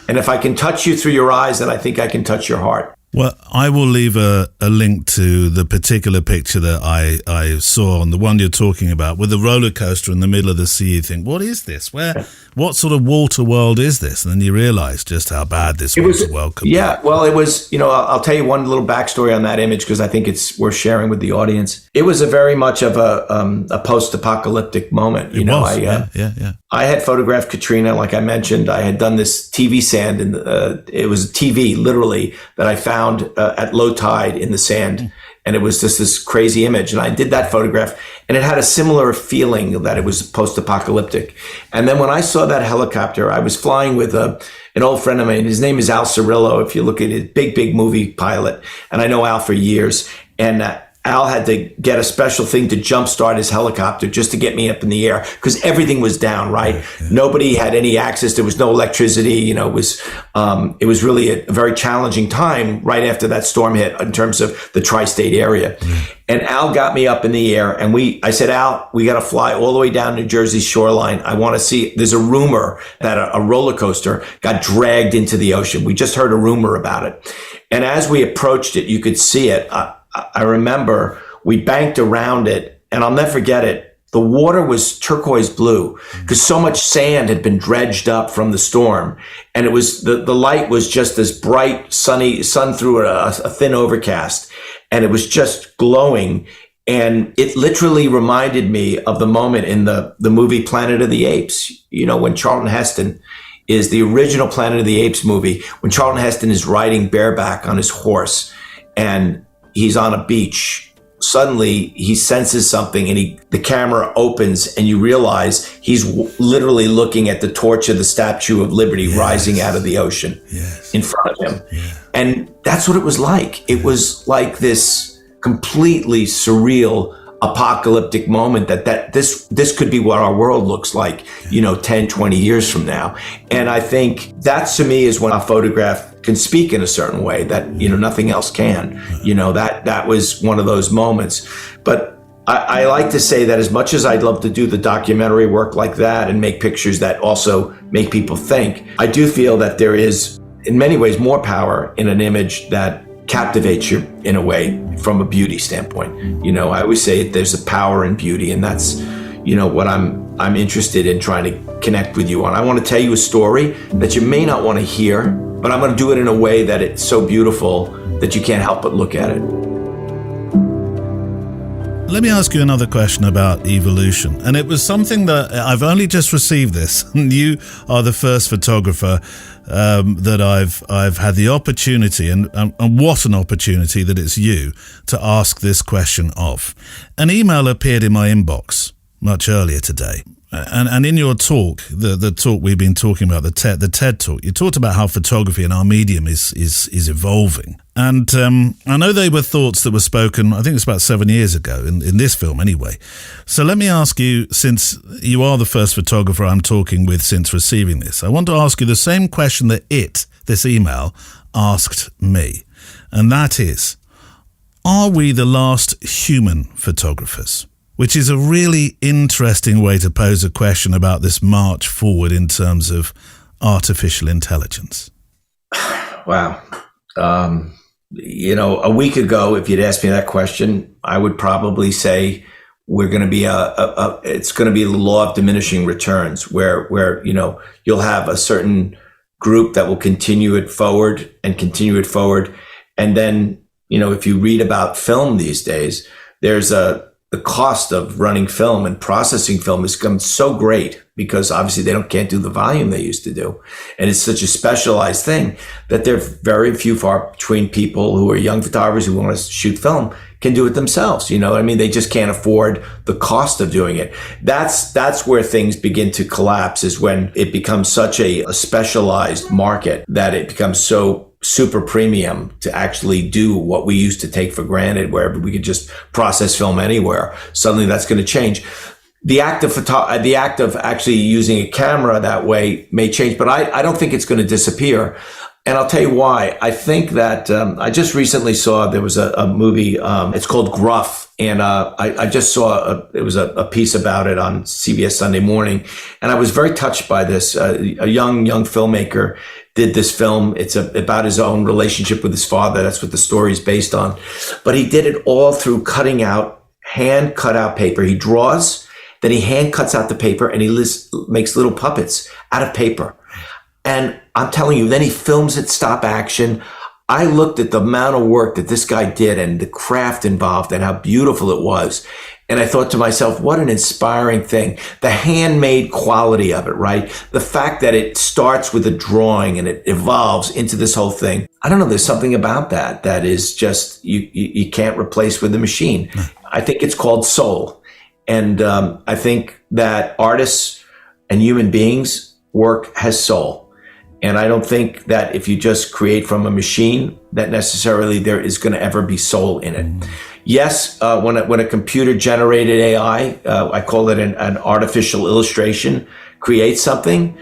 And if I can touch you through your eyes, then I think I can touch your heart. Well, I will leave a link to the particular picture that I saw on the one you're talking about with the roller coaster in the middle of the sea. You think, what is this? What sort of water world is this? And then you realize just how bad this water world could be. Yeah, well, it was, I'll tell you one little backstory on that image because I think it's worth sharing with the audience. It was a very much of a post-apocalyptic moment. I had photographed Katrina, like I mentioned. I had done this TV sand, and it was a TV, literally, that I found at low tide in the sand. And it was just this crazy image. And I did that photograph, and it had a similar feeling that it was post-apocalyptic. And then when I saw that helicopter, I was flying with an old friend of mine. His name is Al Cirillo. If you look at it, big movie pilot. And I know Al for years. And Al had to get a special thing to jumpstart his helicopter just to get me up in the air because everything was down, right? Yeah. Nobody had any access. There was no electricity. It was really a very challenging time right after that storm hit in terms of the tri-state area. Mm. And Al got me up in the air, and I said, Al, we got to fly all the way down New Jersey's shoreline. I want to see, there's a rumor that a roller coaster got dragged into the ocean. We just heard a rumor about it. And as we approached it, you could see it. I remember we banked around it, and I'll never forget it. The water was turquoise blue because so much sand had been dredged up from the storm. And it was the light was just this bright, sunny sun through a thin overcast. And it was just glowing. And it literally reminded me of the moment in the movie Planet of the Apes, when Charlton Heston is the original Planet of the Apes movie, when Charlton Heston is riding bareback on his horse and he's on a beach. Suddenly he senses something, and the camera opens, and you realize he's literally looking at the torch of the Statue of Liberty rising out of the ocean in front of him. Yeah. And that's what it was like. It was like this completely surreal apocalyptic moment that this could be what our world looks like, 10, 20 years from now. And I think that to me is when a photograph can speak in a certain way that, nothing else can. That was one of those moments. But I like to say that as much as I'd love to do the documentary work like that and make pictures that also make people think, I do feel that there is, in many ways, more power in an image that captivates you in a way from a beauty standpoint. I always say there's a power in beauty, and that's, what I'm interested in trying to connect with you on. I want to tell you a story that you may not want to hear, but I'm going to do it in a way that it's so beautiful that you can't help but look at it. Let me ask you another question about evolution. And it was something that I've only just received this. You are the first photographer that I've had the opportunity, and what an opportunity that it's you to ask this question of. An email appeared in my inbox much earlier today. And in your talk, the talk we've been talking about, the TED talk, you talked about how photography and our medium is evolving. And I know they were thoughts that were spoken, I think it's about 7 years ago, in this film anyway. So let me ask you, since you are the first photographer I'm talking with since receiving this, I want to ask you the same question that this email, asked me. And that is, are we the last human photographers? Which is a really interesting way to pose a question about this march forward in terms of artificial intelligence. Wow. A week ago, if you'd asked me that question, I would probably say we're going to be it's going to be the law of diminishing returns, where you'll have a certain group that will continue it forward, and then if you read about film these days, there's the cost of running film and processing film has become so great because obviously can't do the volume they used to do. And it's such a specialized thing that there are very far between people who are young photographers who want to shoot film can do it themselves. They just can't afford the cost of doing it. That's where things begin to collapse, is when it becomes such a specialized market that it becomes so super premium to actually do what we used to take for granted, where we could just process film anywhere. Suddenly that's going to change. The act of actually using a camera that way may change, but I don't think it's going to disappear. And I'll tell you why. I think that I just recently saw, there was a movie, it's called Gruff. And I just saw, it was a piece about it on CBS Sunday Morning. And I was very touched by this. A young filmmaker did this film. It's about his own relationship with his father. That's what the story is based on. But he did it all through cutting out, hand cut out paper. He draws, then he hand cuts out the paper, and he makes little puppets out of paper. And I'm telling you, then he films it stop action. I looked at the amount of work that this guy did and the craft involved and how beautiful it was. And I thought to myself, what an inspiring thing. The handmade quality of it, right? The fact that it starts with a drawing and it evolves into this whole thing. I don't know, there's something about that is just, you can't replace with a machine. I think it's called soul. And I think that artists and human beings' work has soul. And I don't think that if you just create from a machine, that necessarily there is going to ever be soul in it. Yes, when a computer-generated AI, I call it an artificial illustration, creates something,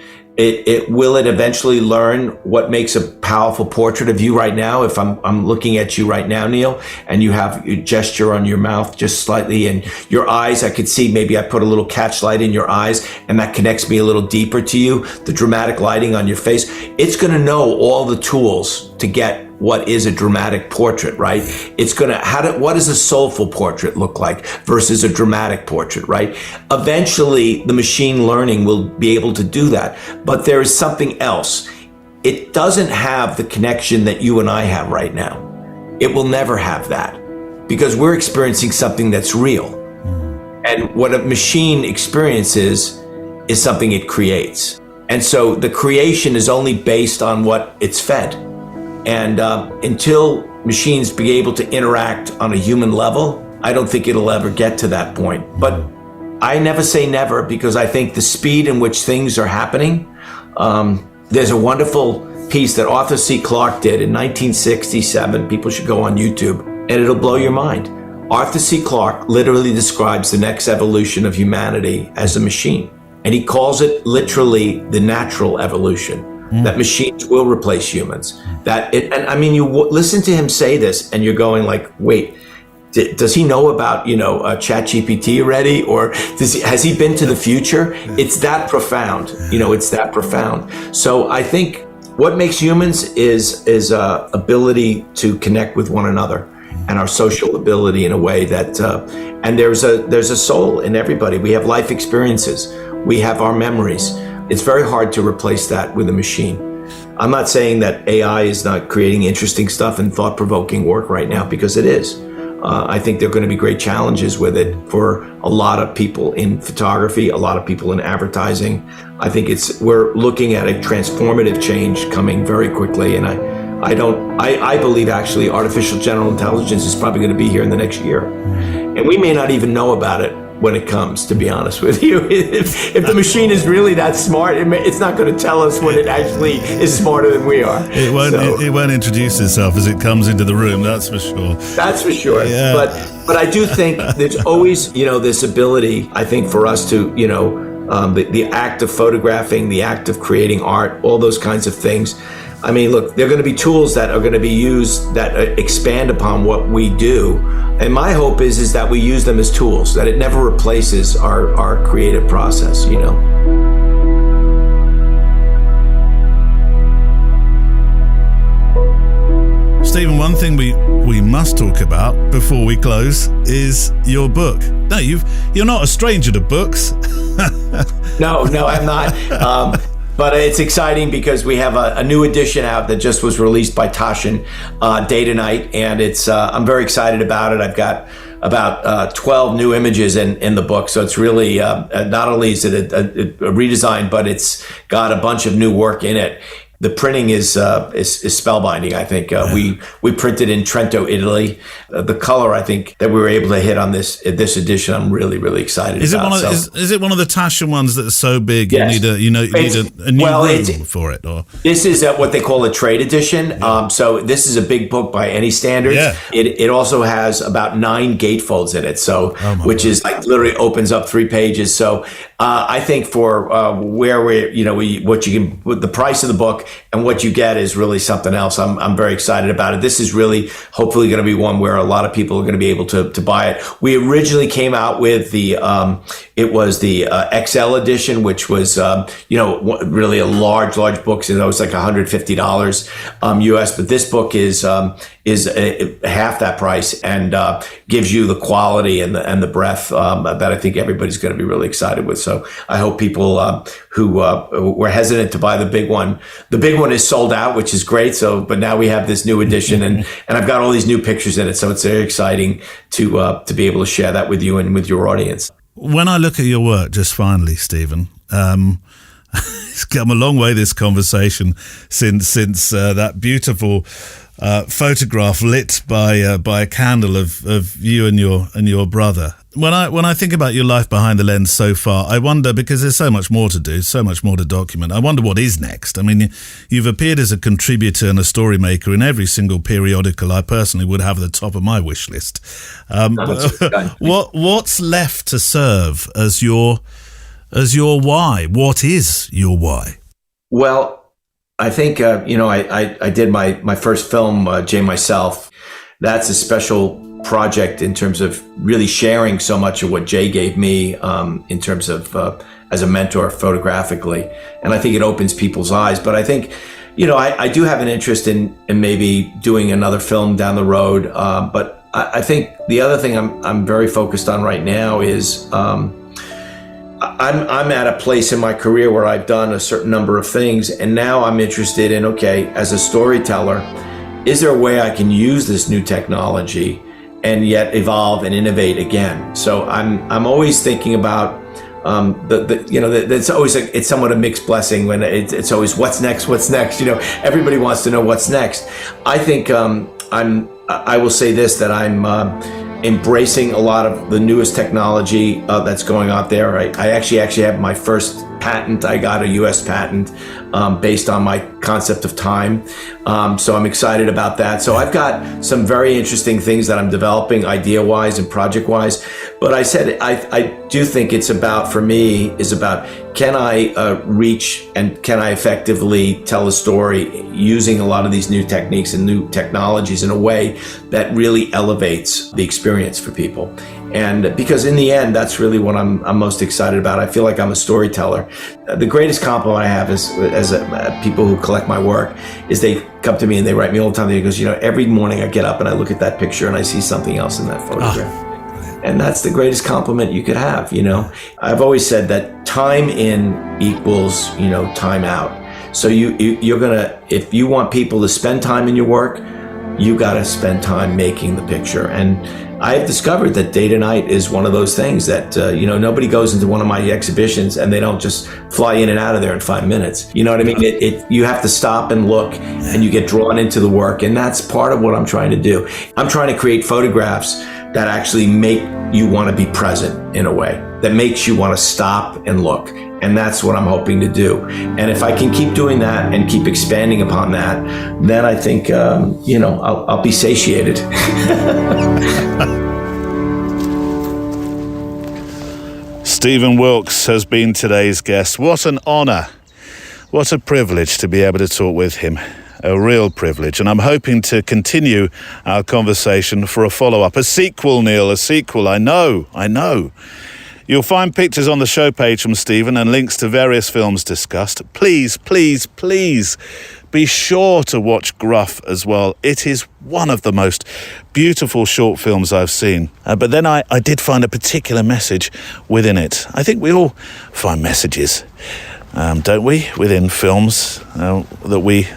will it eventually learn what makes a powerful portrait of you right now? If I'm looking at you right now, Neil, and you have your gesture on your mouth just slightly, and your eyes, I could see maybe I put a little catch light in your eyes, and that connects me a little deeper to you, the dramatic lighting on your face. It's going to know all the tools to get what is a dramatic portrait, right? It's going to, what does a soulful portrait look like versus a dramatic portrait, right? Eventually, the machine learning will be able to do that. But there is something else. It doesn't have the connection that you and I have right now. It will never have that because we're experiencing something that's real. And what a machine experiences is something it creates. And so the creation is only based on what it's fed. And until machines be able to interact on a human level, I don't think it'll ever get to that point. But I never say never, because I think the speed in which things are happening, there's a wonderful piece that Arthur C. Clarke did in 1967. People should go on YouTube, and it'll blow your mind. Arthur C. Clarke literally describes the next evolution of humanity as a machine. And he calls it literally the natural evolution. That machines will replace humans. You listen to him say this, and you're going like, wait, does he know about ChatGPT already, or has he been to the future? It's that profound. It's that profound. So I think what makes humans is ability to connect with one another, and our social ability in a way that. And there's a soul in everybody. We have life experiences. We have our memories. It's very hard to replace that with a machine. I'm not saying that AI is not creating interesting stuff and thought-provoking work right now, because it is. I think there are going to be great challenges with it for a lot of people in photography, a lot of people in advertising. I think we're looking at a transformative change coming very quickly, and I believe actually artificial general intelligence is probably going to be here in the next year. And we may not even know about it when it comes, to be honest with you. If the machine is really that smart, it's not going to tell us when it actually is smarter than we are. It won't introduce itself as it comes into the room, that's for sure. That's for sure. Yeah. But I do think there's always, this ability, I think, for us to, the act of photographing, the act of creating art, all those kinds of things. I mean, look, they're going to be tools that are going to be used that expand upon what we do. And my hope is that we use them as tools, that it never replaces our creative process, you know. Stephen, one thing we must talk about before we close is your book. No, you're not a stranger to books. No, I'm not. But it's exciting because we have a new edition out that just was released by Taschen, Day to Night, and it's I'm very excited about it. I've got about 12 new images in the book, so it's really not only is it a redesign, but it's got a bunch of new work in it. The printing is spellbinding. I think we printed in Trento, Italy. The color, I think, that we were able to hit on this edition, I'm really excited about. Is it one of the Taschen ones that's so big yes. you need a new room for it? Or this is what they call a trade edition. Yeah. So this is a big book by any standards. Yeah. It also has about 9 gatefolds in it, so which is like literally opens up 3 pages. So I think for where what you can, with the price of the book and what you get is really something else. I'm very excited about it. This is really hopefully going to be one where a lot of people are going to be able to buy it. We originally came out with the XL edition, which was really a large book. So it was like $150 US, but this book is half that price and gives you the quality and the breadth that I think everybody's going to be really excited with. So I hope people who were hesitant to buy the big one. The big one is sold out, which is great. So, but now we have this new edition, and I've got all these new pictures in it. So it's very exciting to be able to share that with you and with your audience. When I look at your work, just finally, Stephen, it's come a long way, this conversation, since that beautiful photograph lit by a candle of you and your brother. When I think about your life behind the lens so far, I wonder, because there's so much more to do, so much more to document, I wonder what is next. I mean, you've appeared as a contributor and a story maker in every single periodical I personally would have at the top of my wish list. What's left to serve as your why? What is your why? Well, I think, I did my first film, Jay Myself. That's a special project in terms of really sharing so much of what Jay gave me in terms of as a mentor photographically. And I think it opens people's eyes. But I think, I do have an interest in maybe doing another film down the road. But I think the other thing I'm very focused on right now is I'm at a place in my career where I've done a certain number of things, and now I'm interested in, as a storyteller, is there a way I can use this new technology and yet evolve and innovate again? So I'm always thinking about it's always it's somewhat a mixed blessing when it's always what's next. Everybody wants to know what's next. I think I will say this, that I'm embracing a lot of the newest technology that's going out there. I actually have my first patent. I got a U.S. patent based on my concept of time. So I'm excited about that. So I've got some very interesting things that I'm developing idea-wise and project-wise. But I said I do think it's about, for me, is about, can I reach and can I effectively tell a story using a lot of these new techniques and new technologies in a way that really elevates the experience for people. And because in the end, that's really what I'm most excited about. I feel like I'm a storyteller. The greatest compliment I have is, as people who collect my work, is they come to me and they write me all the time. They goes, every morning I get up and I look at that picture and I see something else in that photograph. And that's the greatest compliment you could have, I've always said that time in equals, time out. So you're gonna, if you want people to spend time in your work, you gotta spend time making the picture. And I've discovered that Day to Night is one of those things that, nobody goes into one of my exhibitions and they don't just fly in and out of there in 5 minutes. You know what I mean? You have to stop and look, and you get drawn into the work. And that's part of what I'm trying to do. I'm trying to create photographs that actually make you want to be present in a way, that makes you want to stop and look. And that's what I'm hoping to do. And if I can keep doing that and keep expanding upon that, then I think, I'll be satiated. Stephen Wilkes has been today's guest. What an honor. What a privilege to be able to talk with him. a real privilege. And I'm hoping to continue our conversation for a follow-up. A sequel, Neil, a sequel. I know. You'll find pictures on the show page from Stephen and links to various films discussed. Please, please, please be sure to watch Gruff as well. It is one of the most beautiful short films I've seen. But then I did find a particular message within it. I think we all find messages, don't we, within films that we,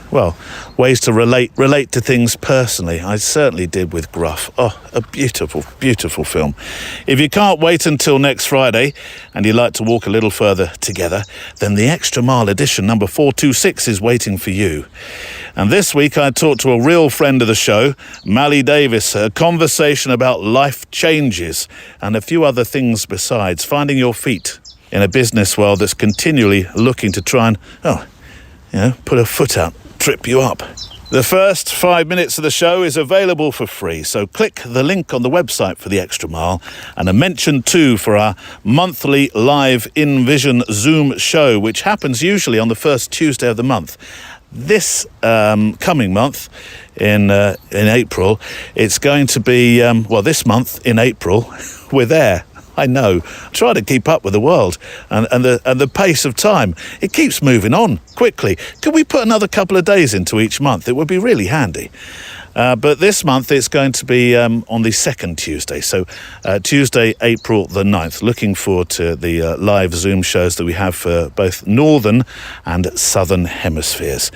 ways to relate to things personally. I certainly did with Gruff. Oh, a beautiful, beautiful film. If you can't wait until next Friday and you'd like to walk a little further together, then the Extra Mile edition number 426 is waiting for you. And this week I talked to a real friend of the show, Mally Davis, a conversation about life changes and a few other things besides, finding your feet in a business world that's continually looking to try and, put a foot out, trip you up. The first 5 minutes of the show is available for free, so click the link on the website for the Extra Mile and a mention too for our monthly live InVision Zoom show, which happens usually on the first Tuesday of the month. This coming month in April, it's going to be, this month in April, we're there. I know. Try to keep up with the world and the pace of time. It keeps moving on quickly. Could we put another couple of days into each month? It would be really handy. But this month it's going to be on the second Tuesday. So Tuesday, April the 9th. Looking forward to the live Zoom shows that we have for both Northern and Southern hemispheres.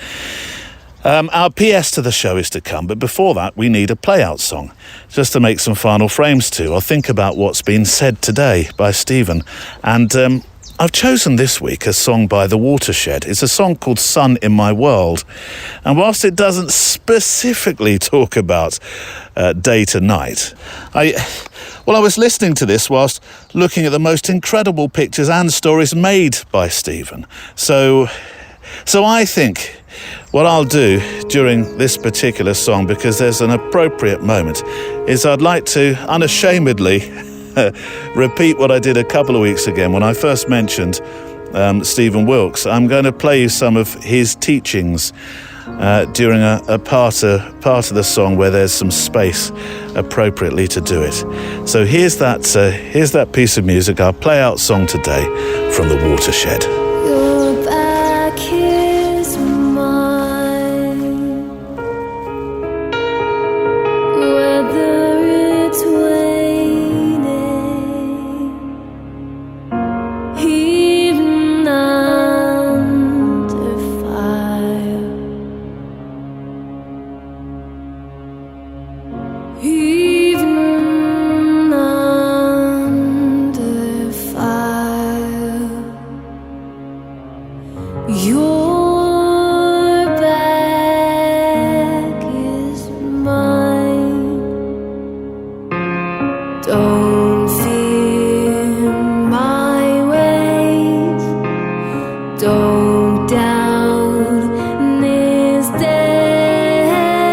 Our PS to the show is to come, but before that we need a play-out song, just to make some final frames to, or think about what's been said today by Stephen. And I've chosen this week a song by The Watershed. It's a song called Sun in My World. And whilst it doesn't specifically talk about day to night, I was listening to this whilst looking at the most incredible pictures and stories made by Stephen. So I think what I'll do during this particular song, because there's an appropriate moment, is I'd like to unashamedly repeat what I did a couple of weeks ago when I first mentioned Stephen Wilkes. I'm going to play you some of his teachings during a part of the song where there's some space appropriately to do it. So here's that piece of music, our play-out song today from The Watershed. Your back is mine, whether it's waning, even under fire, even under fire. Your back is mine. Don't fear my ways. Don't doubt this day.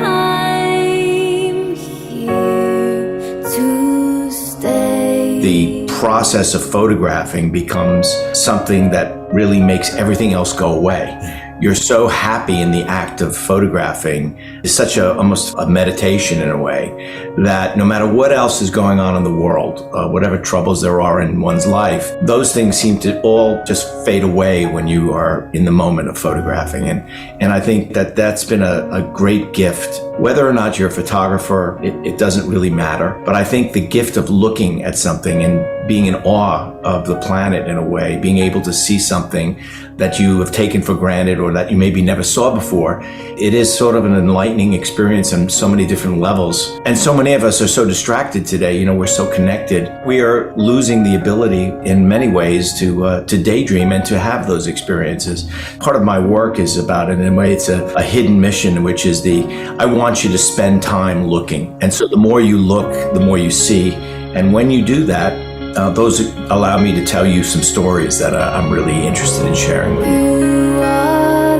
I'm here to stay. The process of photographing becomes something that really makes everything else go away. You're so happy in the act of photographing. It's such almost a meditation in a way, that no matter what else is going on in the world, whatever troubles there are in one's life, those things seem to all just fade away when you are in the moment of photographing. And I think that that's been a great gift. Whether or not you're a photographer, it doesn't really matter. But I think the gift of looking at something and being in awe of the planet in a way, being able to see something that you have taken for granted or that you maybe never saw before, it is sort of an enlightening experience on so many different levels. And so many of us are so distracted today, we're so connected. We are losing the ability in many ways to daydream and to have those experiences. Part of my work is about it, in a way it's a hidden mission, which is I want you to spend time looking. And so the more you look, the more you see. And when you do that, those allow me to tell you some stories that I'm really interested in sharing with you. You are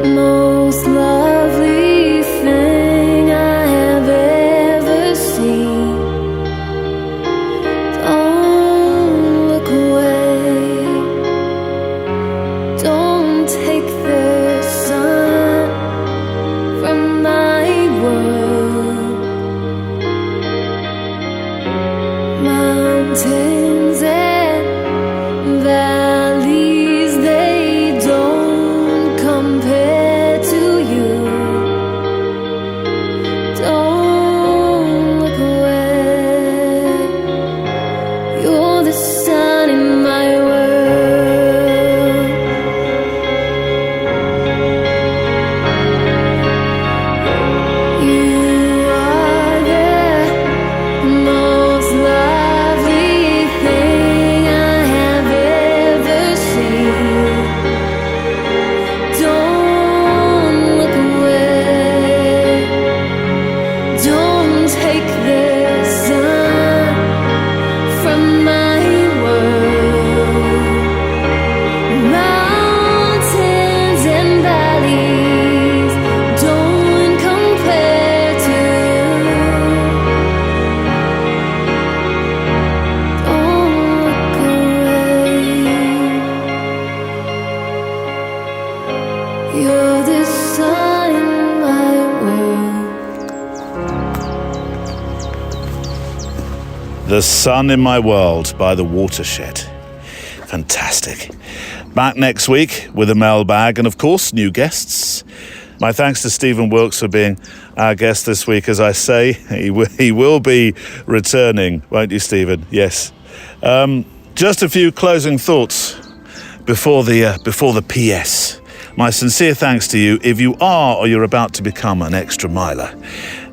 the most lovely thing I have ever seen. Don't look away. Don't take this The Sun in My World by The Watershed. Fantastic. Back next week with a mailbag and, of course, new guests. My thanks to Stephen Wilkes for being our guest this week. As I say, he will be returning, won't you, Stephen? Yes. Just a few closing thoughts before the PS. My sincere thanks to you if you are or you're about to become an extra miler.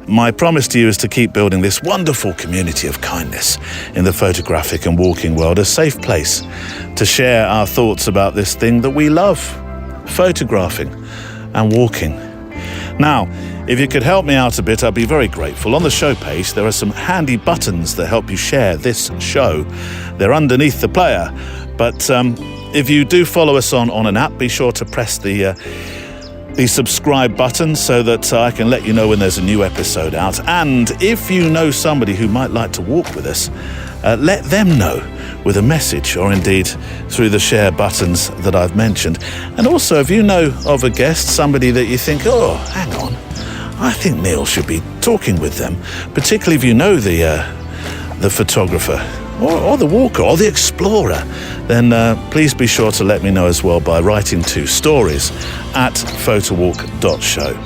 My promise to you is to keep building this wonderful community of kindness in the photographic and walking world, a safe place to share our thoughts about this thing that we love, photographing and walking. Now, if you could help me out a bit, I'd be very grateful. On the show page, there are some handy buttons that help you share this show. They're underneath the player, but if you do follow us on an app, be sure to press the subscribe button so that I can let you know when there's a new episode out. And if you know somebody who might like to walk with us, let them know with a message or indeed through the share buttons that I've mentioned. And also, if you know of a guest, somebody that you think, oh, hang on, I think Neil should be talking with them, particularly if you know the photographer or the walker or the explorer, then please be sure to let me know as well by writing to stories@photowalk.show.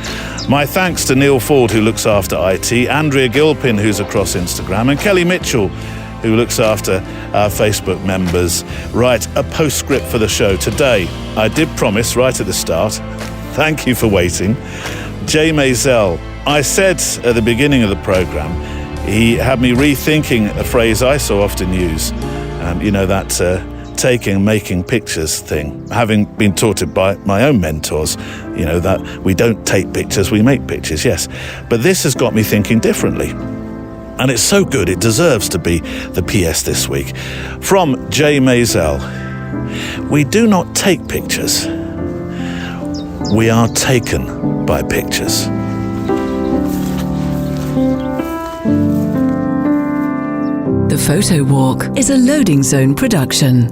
My thanks to Neil Ford, who looks after IT, Andrea Gilpin, who's across Instagram, and Kelly Mitchell, who looks after our Facebook members. Right, a postscript for the show today. I did promise right at the start, thank you for waiting, Jay Maisel. I said at the beginning of the programme, he had me rethinking a phrase I so often use, that taking, making pictures thing. Having been taught it by my own mentors, that we don't take pictures, we make pictures, yes. But this has got me thinking differently. And it's so good, it deserves to be the PS this week. From Jay Maisel, we do not take pictures. We are taken by pictures. The Photowalk is a Loading Zone production.